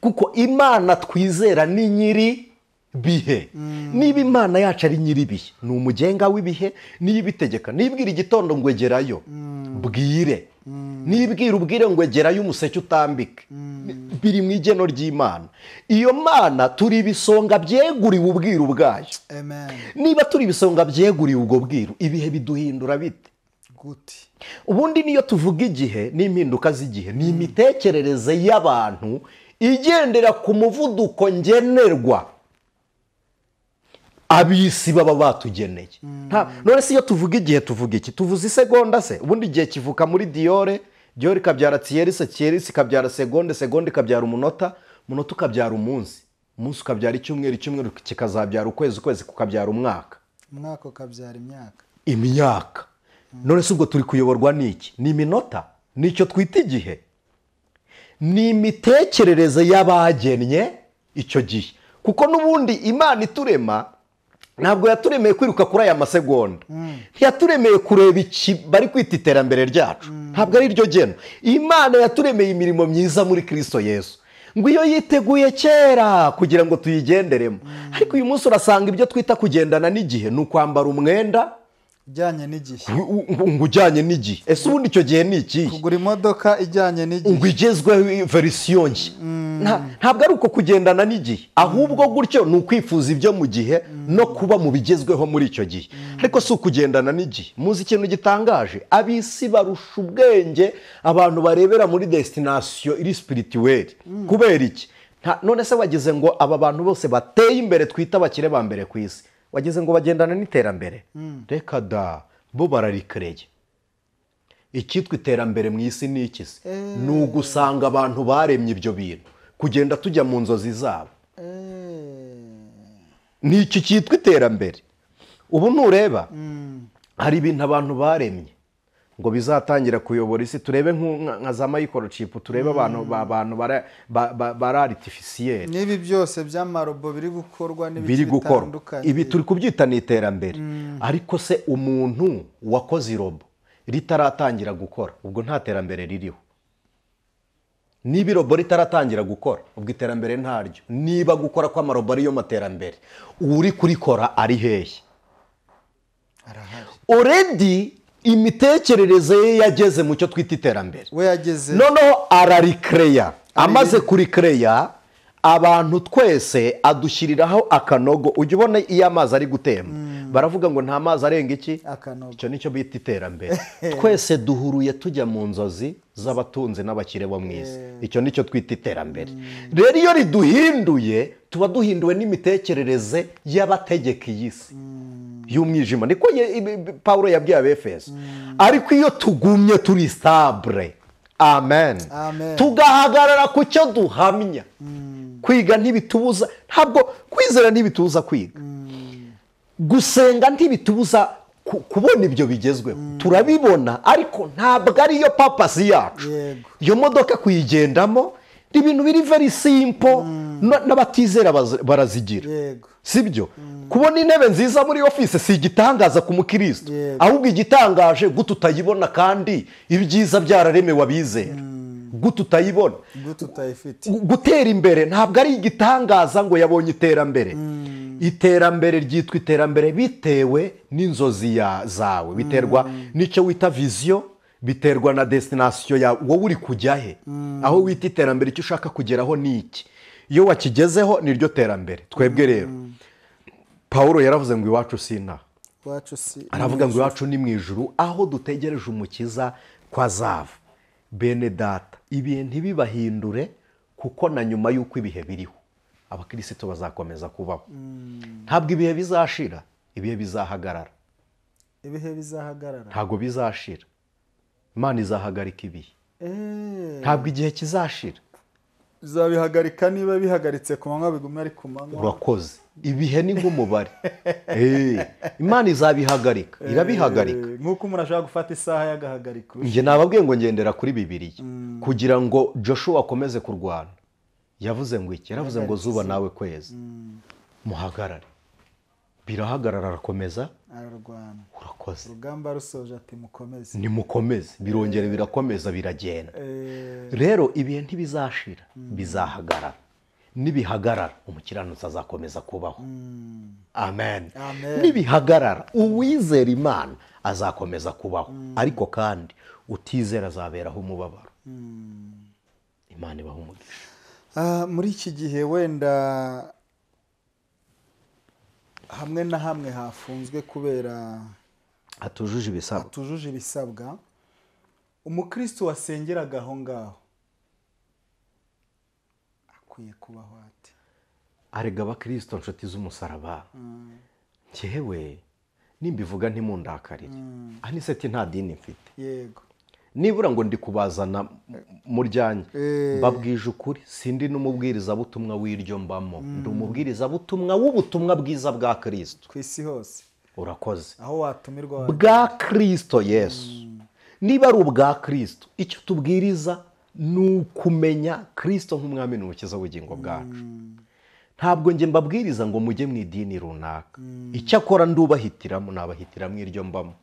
kuko Imana twizera ni nyiri bihe. Niba Imana yacu ari nyiri bihe, ni umugenga w'ibihe, niyibitegeka. Nibwira igitondo ngo egerayo, bwire. Nibwira ubwire ngo egerayo, umuseke utambike. Biri mu igeno ry'Imana. Iyo Mana turi ibisonga byeguriwe ubwiru bwayo. Niba turi ibisonga byeguriwe ubwo bwiru, ibihe biduhindura bite? Ubundi niyo tuvuga igihe n'impinduka z'igihe, ni imitekerereze y'abantu igendera ku muvuduko ngenerwa abisi baba batugeneye. None se iyo tuvuga igihe tuvuga iki? Tuvuze isegonda se? Ubundi igihe kivuka muri Diore, Diore ikabyara Thierry, Thierry ikabyara segonde, segonde ikabyara umunota, umunota ukabyara umunsi, umunsi ukabyara icyumweru, icyumweru kikazabyara ukwezi, ukwezi kukabyara umwaka, umwaka ukabyara imyaka. None se ubwo turi kuyoborwa n'iki? Ni iminota? Nicyo twita igihe? Ni imitekerereze y'abagennye icyo gihe. Kuko n'ubundi Imana iturema ntabwo yaturemeye kwiruka kuri aya masegonda, ntiyaturemeye kureba iki bari kwita iterambere ryacu, ntabwo ari ryo geno. Imana yaturemeye imirimo myiza muri Kristo Yesu, ngo iyo yiteguye kera kugira ngo tuyigenderemo. Ariko uyu munsi urasanga ibyo twita kugendana n'igihe ni ukwambara umwenda ujyanye n'igihe, ngo ujyanye n'igihe. Ese ubundi icyo gihe ni iki? Kugura imodoka ijyanye n'igihe, ngo igezweho verisiyo nshya. Ntabwo ari uko kugendana n'igihe, ahubwo gutyo ni ukwifuza ibyo mu gihe no kuba mu bigezweho muri icyo gihe, ariko si ukugendana n'igihe. Muzi ikintu gitangaje? Abisi barusha ubwenge abantu barebera muri destination iri spirituelle. Kubera iki? None se wagize ngo aba bantu bose bateye imbere twita abakire ba mbere ku isi, wagize ngo bagendana n'iterambere? Reka da, bo bararikereye. Icyitwa iterambere mu isi ni iki se? Ni ugusanga abantu baremye ibyo bintu, kugenda tujya mu nzozi zabo. Ni iki cyitwa iterambere. Ubu ntureba hari ibintu abantu baremye ngo bizatangira kuyobora isi. Turebe nka za microchip, turebe abantu bara artificiel, n'ibi byose by'amarobo biri gukorwa n'ibindi bitandukanye. Ibi turi kubyita ni iterambere. Ariko se umuntu wakoze irobo ritaratangira gukora, ubwo nta terambere ririho. Niba irobo ritaratangira gukora, ubwo iterambere ntaryo. Niba gukora kw'amarobo ariyo materambere, uri kurikora ari hehe? Already imitekerereze ye yageze mu cyo twita iterambere, we yageze noneho ararikereya. Amaze kurikereya, abantu twese adushyiriraho akanogo. ujya ubona iyo amazi ari gutemba baravuga ngo nta mazi arenga iki, akanogo. icyo nicyo bita iterambere. Twese duhuruye tujya mu nzozi z'abatunzi n'abakire bo mu isi, icyo nicyo twita iterambere. Rero iyo riduhinduye tuba duhinduwe n'imitekerereze y'abategeka iyi si y'umwijima, niko Pawulo yabwiye Abefeso. Ariko iyo tugumye turi stabile, amen, tugahagarara ku cyo duhamya, kwiga ntibitubuza, ntabwo kwizera ntibitubuza kwiga, gusenga ntibitubuza kubona ibyo bigezweho. Turabibona ariko ntabwo ariyo papasi yacu. Iyo modoka kuyigendamo ni ibintu biri very simple, n'abatizera barazigira, sibyo? Kubona intebe nziza muri office si igitangaza ku mukristo, ahubwo igitangaje gute utayibona kandi ibyiza byararemewe abizera, gute utayibona, gute utayifite. Gutera imbere ntabwo ari igitangaza ngo yabonye iterambere. Iterambere ryitwa iterambere bitewe n'inzozi zawe, biterwa n'icyo wita viziyo, biterwa na destination yawe, wowe uri kujya he, aho wita iterambere, icyo ushaka kugeraho ni iki. Iyo wakigezeho niryo terambere. Twebwe rero Pawulo yaravuze ngo iwacu sina, aravuga ngo iwacu ni mu ijuru, aho dutegereje umukiza kwa zava. Bene data, ibihe ntibibahindure, kuko na nyuma y'uko ibihe biriho abakristo bazakomeza kubaho. Ntabwo ibihe bizashira, ibihe bizahagarara. Ibihe bizahagarara, ntabwo bizashira. Imana izahagarika ibihe, ntabwo igihe kizashira. Izabihagarika, niba bihagaritse ku manywa bigumye ari ku manywa. Urakoze. Ibihe ni nk'umubare. Imana izabihagarika, irabihagarika. Nk'uko umuntu ashobora gufata isaha y'agahagarika. Njye nababwiye ngo ngendera kuri Bibiliya kugira ngo Joshua akomeze kurwana. Yavuze ngo iki? Yaravuze ngo zuba nawe kwezi muhagarare. Birahagarara, arakomeza ararwana. Urakoze. Urugamba rusoje ati mukomeze. Ni mukomeze, birongera birakomeza, biragenda. Rero ibihe ntibizashira, bizahagarara. Nibihagarara umukiranutsi azakomeza kubaho. Amen. Nibihagarara uwizera Imana azakomeza kubaho, ariko kandi utizera azaberaho umubabaro. Imana ibaha umugisha. Muri iki gihe wenda hamwe na hamwe hafunzwe kubera atujuje ibisabwa, umukristo wasengeraga aho ngaho akwiye kubaho ate? Arega abakristo nshuti z'umusaraba, njyewe nimbivuga ntimundakarire, aniseti nta dini mfite. Yego. Nibura ngo ndi kubazana mu ryanjye, mbabwije ukuri, sindi n'umubwirizabutumwa w'iryo mbamo, ndi umubwirizabutumwa w'ubutumwa bwiza bwa Kristo ku isi hose. Urakoze. Aho watumirwa bwa Kristo Yesu. Niba ari ubwa Kristo, icyo tubwiriza ni ukumenya Kristo nk'umwami n'umukiza w'ubugingo bwacu. Ntabwo njye mbabwiriza ngo mujye mu idini runaka. Icyakora ndubahitiramo, nabahitiramo iryo mbamo.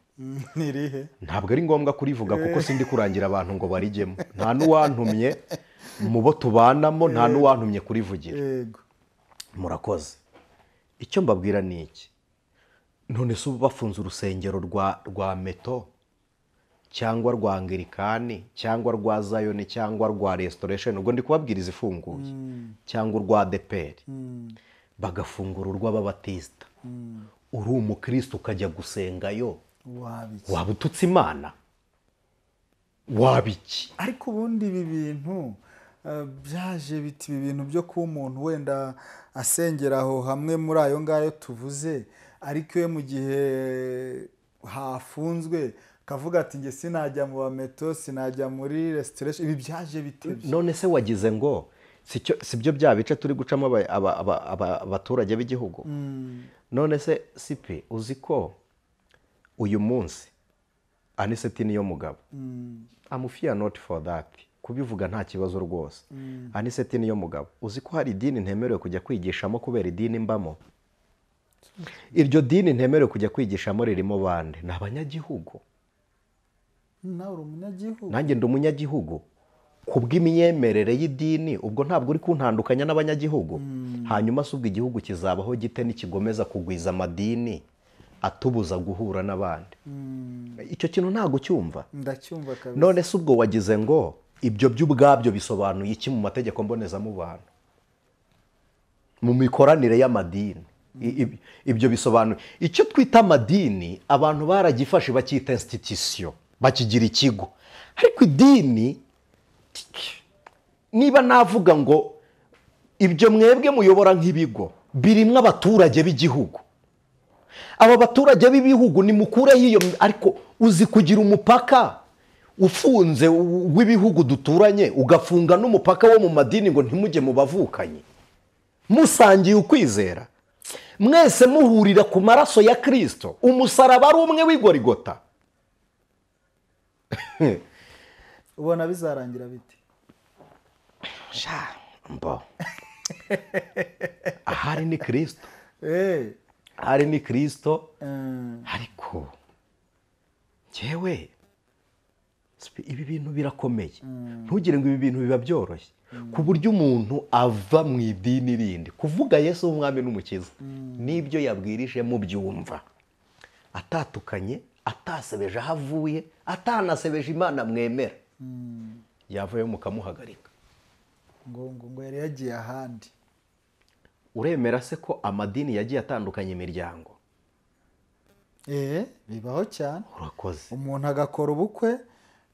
Nirihe? Ntabwo ari ngombwa kurivuga kuko sindi kurangira abantu ngo barijyemo. Nta n'uwantumye mu bo tubanamo, nta n'uwantumye kurivugira. Yego. Murakoze. Icyo mbabwira ni iki? None se bafunze urusengero rwa Meto cyangwa rwa Anglikani cyangwa rwa Zayoni cyangwa rwa Restoration, ubwo ndi kubabwiriza ifunguye, cyangwa urwa ADEPR, bagafungura urw'ababatista, uri umukristo ukajya gusengayo, waba ututse Imana? Wabiki? Ariko ubundi ibi bintu byaje biti ibintu byo kuba umuntu wenda asengera aho hamwe muri ayo ngayo tuvuze, ariko mu gihe hafunzwe kavuga ati nge sinajya mu bameto, sinajya muri Restoration, ibi byaje bitebye. None se wagize ngo sibyo bya bice turi gucamo abaturage b'igihugu? None se sipe uzi ko uyu munsi aniseti niyo mugabo, amufia not for that, kubivuga nta kibazo rwose. Aniseti niyo mugabo. Uzi ko hari idini ntemerewe kujya kwigishamo kubera idini mbamo? Iryo dini ntemerewe kujya kwigishamo ririmo bande? Ni abanyagihugu. Nawe uri umunyagihugu. Nanjye ndi umunyagihugu. Kubw'imyemerere y'idini, ubwo ntabwo uri kuntandukanya n'abanyagihugu. Hanyuma se ubwo igihugu kizabaho gite nikigomeza kugwiza amadini atubuza guhura n'abandi. Icyo kintu ntabwo ucyumva. ndacyumva kabisa. None se ubwo wagize ngo ibyo by'ubwabyo bisobanuye iki mu mategeko mbonezamubano, mu mikoranire y'amadini? Ibyo bisobanuye icyo twita amadini. Abantu baragifashe bacyita institution, bakigira ikigo. Ariko idini, niba navuga ngo ibyo mwebwe muyobora nk'ibigo birimo abaturage b'igihugu, aba baturage b'ibihugu nimukureho iyo, ariko uzi kugira umupaka ufunze w'ibihugu duturanye, ugafunga n'umupaka wo mu madini ngo ntimujye mu bavukanye musangiye ukwizera, mwese muhurira ku maraso ya Kristo, umusaraba ari umwe w'igorigota. ubona bizarangira bite? Mbo ahari ni Kristo, Eh, ahari ni Kristo. mm, Ariko njyewe ibi bintu birakomeye. Ntugire ngo ibi bintu biba byoroshye ku buryo umuntu ava mu idini rindi kuvuga Yesu w'umwami n'umukiza n'ibyo yabwirije mu byumva, atatukanye, atasebeje aho avuye, atanasebeje Imana mwemera, yavuye mukamuhagarika. ngo yari yagiye ahandi. Uremera se ko amadini yagiye atandukanye imiryango? Bibaho cyane. Urakoze. Umuntu agakora ubukwe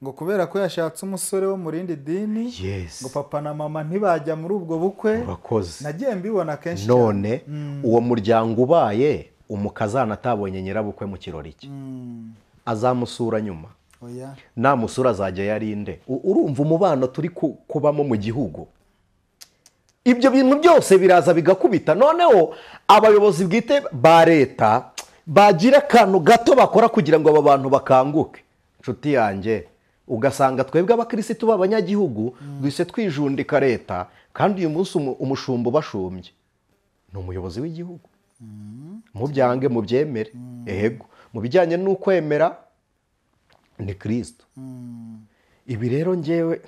ngo kubera ko yashatse umusore wo mu rindi dini, Yes. ngo papa na mama ntibajya muri ubwo bukwe. Urakoze. Nagiye mbibona kenshi None uwo muryango ubaye umukazana atabonye nyirabukwe mu kirori cye, azamusura nyuma? Oya. Namusura azajya yarinde? Urumva umubano turi kubamo mu gihugu? Ibyo bintu byose biraza bigakubita. Noneho abayobozi bwite ba leta bagira akantu gato bakora kugira ngo aba bantu bakanguke. Nshuti yanjye, ugasanga twebwe abakirisitu b'abanyagihugu duhise twijundika leta, kandi uyu munsi umushumba ubashumbye ni umuyobozi w'igihugu. Mubyange mubyemere, ego mu bijyanye n'ukwemera ni Kristo. Ibi rero njyewe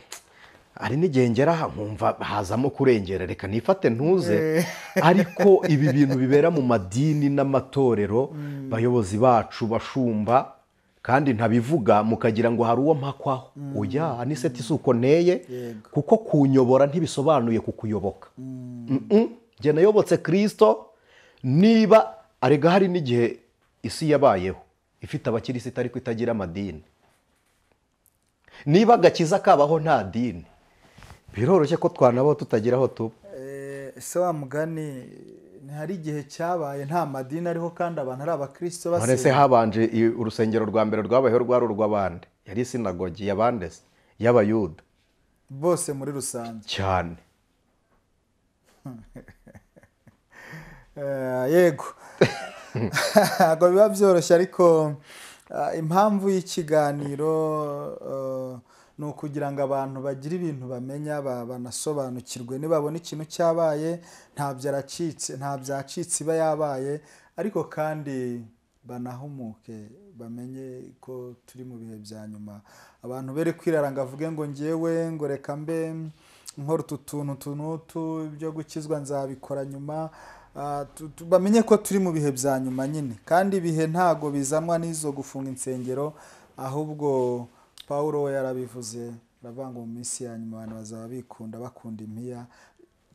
hari n'igihe ngera nkumva hazamo kurengera, reka nifate ntuze. Ariko ibi bintu bibera mu madini n'amatorero, bayobozi bacu bashumba, kandi ntabivuga mukagira ngo hari uwo mpakwaho. Oya, aniseti si uko nteye, kuko kunyobora ntibisobanuye kukuyoboka. Njye nayobotse Kristo. Niba arega hari n'igihe isi yabayeho ifite abakirisitu ariko itagira amadini, niba agakiza kabaho nta dini, biroroshye ko twanabaho tutagira aho tuba. Ese wa mugani, hari igihe cyabaye nta madini ariho kandi abantu ari abakristo None se habanje urusengero rwa mbere rwabayeho rwari urw'abandi? Yari sinagogi y'abandi se? Y'abayuda bose muri rusange cyane. Yego. Ntabwo biba byoroshye, ariko impamvu y'ikiganiro ni ukugira ngo abantu bagire ibintu bamenya, banasobanukirwe. Nibabona ikintu cyabaye nta byacitse iba yabaye, ariko kandi banahumuke, bamenye ko turi mu bihe bya nyuma. Abantu bere kwirara ngo avuge ngo ngewe ngo reka mbe nkora utu tuntu n'utu, ibyo gukizwa nzabikora nyuma. Bamenye ko turi mu bihe bya nyuma nyine, kandi ibihe ntago bizanwa n'izo gufunga insengero, ahubwo Pawulo we yarabivuze, aravuga ngo mu minsi ya nyuma abantu bazaba bakunda impiya.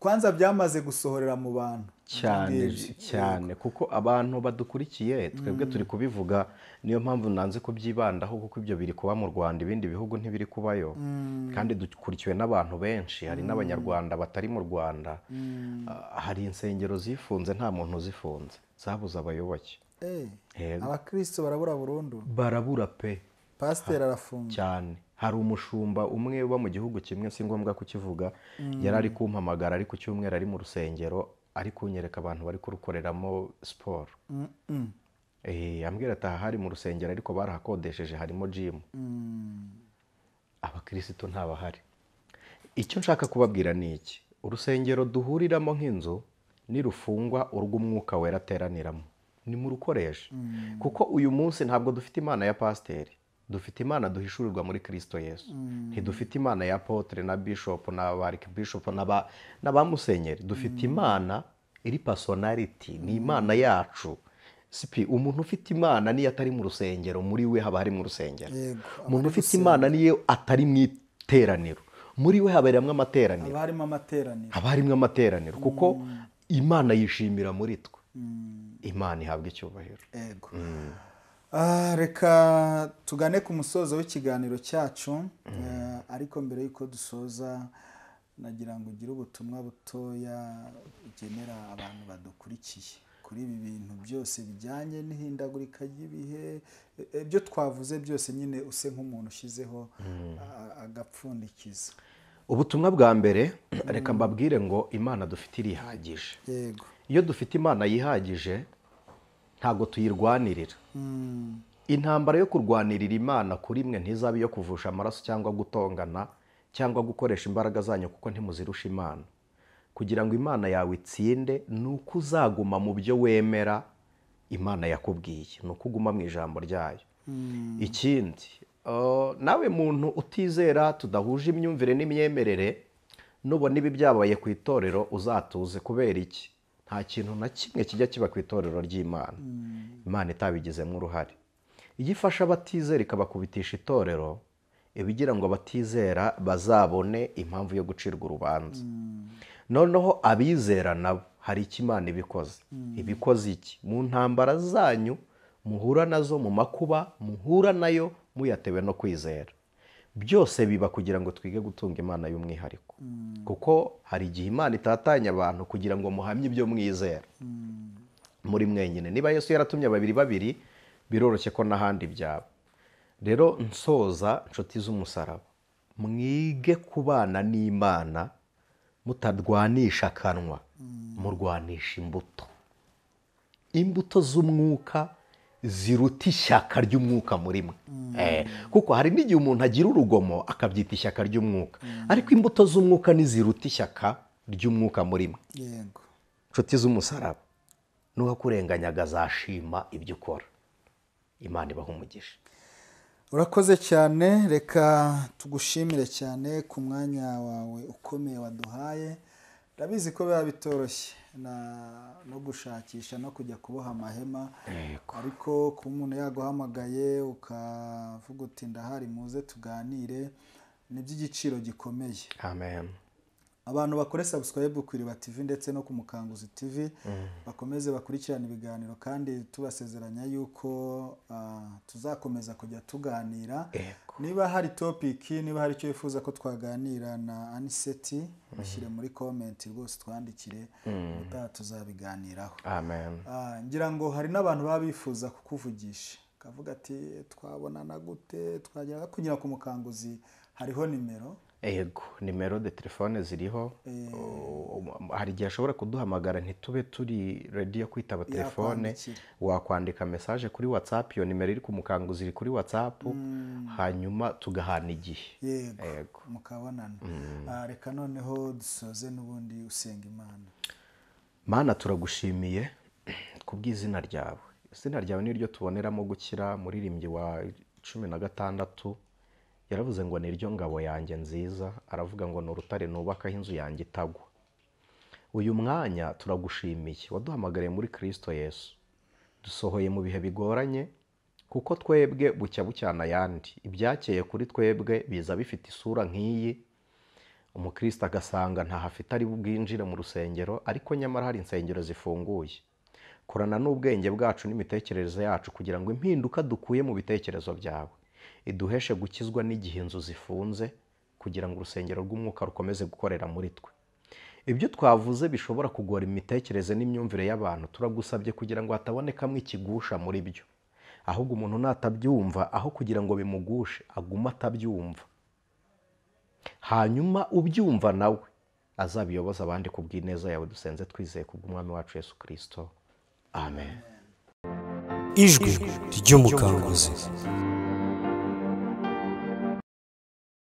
Kwanza byamaze gusohorera mu bantu cyane, kuko abantu badukurikiye twebwe turi kubivuga. Niyo mpamvu nanze kubyibandaho, kuko ibyo biri kuba mu Rwanda, ibindi bihugu ntibiri kubayo, kandi dukurikiwe n'abantu benshi. Hari n'abanyarwanda batari mu Rwanda. Hari insengero zifunze nta muntu uzifunze, zabuze abayoboke. Abakristo barabura burundu, barabura pe. Pasiteri arafunga cyane. Hari umushumba umwe uba mu gihugu kimwe, si ngombwa kukivuga, yari ari kumpamagara ari ku cyumweru ari mu rusengero, ari kunyereka abantu bari kurukoreramo siporo. Ambwira ati aha hari mu rusengero ariko barahakodesheje, harimo jimu. Abakirisitu ntabahari. Icyo nshaka kubabwira ni iki: urusengero duhuriramo nk'inzu nirufungwa, urw'umwuka wera ateraniramo, ni mu rukoresha. Kuko uyu munsi ntabwo dufite imana ya pasiteri, dufite imana duhishurirwa muri Kristo Yesu. Ntidufite imana ya apotre na bishop na archbishop na ba musenyeri. Dufite imana iri personality, ni imana yacu. sipi umuntu ufite imana niyo atari mu rusengero muri we haba hari mu rusengero. Yego, umuntu ufite imana niyo atari mu iteraniro muri we haberamo amateraniro. haba harimo amateraniro kuko imana yishimira muri twe. Imana ihabwa icyubahiro. Yego. Reka tugane ku musozo w'ikiganiro cyacu, ariko mbere y'uko dusoza nagira ngo ugire ubutumwa butoya ugenera abantu badukurikiye kuri ibi bintu byose bijyanye n'ihindagurika ry'ibihe, ibyo twavuze byose nyine use nk'umuntu ushyizeho agapfundikiza. Ubutumwa bwa mbere reka mbabwire ngo imana dufite irihagije. Yego. Iyo dufite imana yihagije ntabwo tuyirwanirira. Intambara yo kurwanirira imana kuri mwe ntizaba iyo kuvusha amaraso cyangwa gutongana cyangwa gukoresha imbaraga zanyu kuko ntimuzirusha imana. Kugira ngo imana yawe itsinde ni uko uzaguma mu byo wemera imana yakubwiye, ni uko uguma mu ijambo ryayo. Ikindi nawe muntu utizera tudahuje imyumvire n'imyemerere, nubona ibi byabaye ku itorero uzatuze. Kubera iki? Nta kintu na kimwe kijya kiba ku itorero ry'imana imana itabigizemo uruhare. Iyo ifasha abatizera ikabakubitisha itorero, ibigira ngo abatizera bazabone impamvu yo gucirwa urubanza. Noneho abizera nabo hari icyo imana ibikoze. Ibikoze iki? Mu ntambara zanyu muhura nazo, mu makuba muhura nayo muyatewe no kwizera, byose biba kugira ngo twige gutunga imana y'umwihariko. Kuko hari igihe imana itatanya abantu kugira ngo muhamye ibyo mwizera muri mwenyine. Niba Yesu yaratumye babiri biroroshye ko n'ahandi byaba. Rero nsoza, nshuti z'umusaraba, mwige kubana n'imana mutarwanisha akanwa, murwanisha imbuto. Imbuto z'umwuka ziruta ishyaka ry'umwuka muri mwe. Kuko hari n'igihe umuntu agira urugomo akabyita ishyaka ry'umwuka, ariko imbuto z'umwuka niziruta ishyaka ry'umwuka muri mwe. Yego. Nshuti z'umusaraba, n'uwakurenganyaga azashima ibyo ukora. Imana ibaha umugisha. Urakoze cyane, reka tugushimire cyane ku mwanya wawe ukomeye waduhaye. Ndabizi ko biba bitoroshye no gushakisha no kujya kuboha amahema, ariko kuba umuntu yaguhamagaye ukavuga uti ndahari muze tuganire, ni iby'igiciro gikomeye. Amen. Abantu bakore subscribe ku Iriba TV ndetse no ku Mukanguzi TV, bakomeze bakurikirana ibiganiro, kandi tubasezeranya yuko tuzakomeza kujya tuganira. Niba hari topic, niba hari icyo wifuza ko twaganira na Aniseti, mushyire muri comment rwose twandikire, utaha tuzabiganiraho. Amen. Ngira ngo hari n'abantu baba bifuza kukuvugisha, kavuga ati twabonana gute, twagera kugira ku Mukanguzi, hariho nimero. Yego, nimero de telefone ziriho. Hari igihe ashobora kuduhamagara ntitube turi ready yo kwitaba telefone, wakwandika message kuri WhatsApp, iyo nimero iri ku Mukanguzi iri kuri WhatsApp, hanyuma tugahana igihe. Yego, mukabonana. Reka noneho dusoze n'ubundi usenga Imana. Mana, turagushimiye kubw'izina ryawe. Izina ryawe niryo tuboneramo gukira. Muririmbyi wa 16 yaravuze ngo niryo ngabo yanjye nziza, aravuga ngo n'urutare nubakaho inzu yanjye itagwa. Uyu mwanya turagushimiye, waduhamagariye muri Kristo Yesu. Dusohoye mu bihe bigoranye, kuko twebwe bucya bucyana yandi. Ibyakeye kuri twebwe biza bifite isura nk'iyi. Umukristo agasanga ntahafite ari bwinjire mu rusengero, ariko nyamara hari insengero zifunguye. Korana n'ubwenge bwacu n'imitekerereze yacu kugira ngo impinduka dukuye mu bitekerezo byawe iduheshe gukizwa n'igihe inzu zifunze, kugira ngo urusengero rw'umwuka rukomeze gukorera muri twe. Ibyo twavuze bishobora kugora imitekerereze n'imyumvire y'abantu, turagusabye kugira ngo hatabonekamo ikigusha muri byo. Ahubwo umuntu natabyumva, aho kugira ngo bimugushe, aguma atabyumva. Hanyuma ubyumva nawe azabiyoboza abandi ku bw'ineza yawe, dusenze twizeye kubw'Umwami wacu Yesu Kristo. Amen. Ijwi ry'Umukanguzi.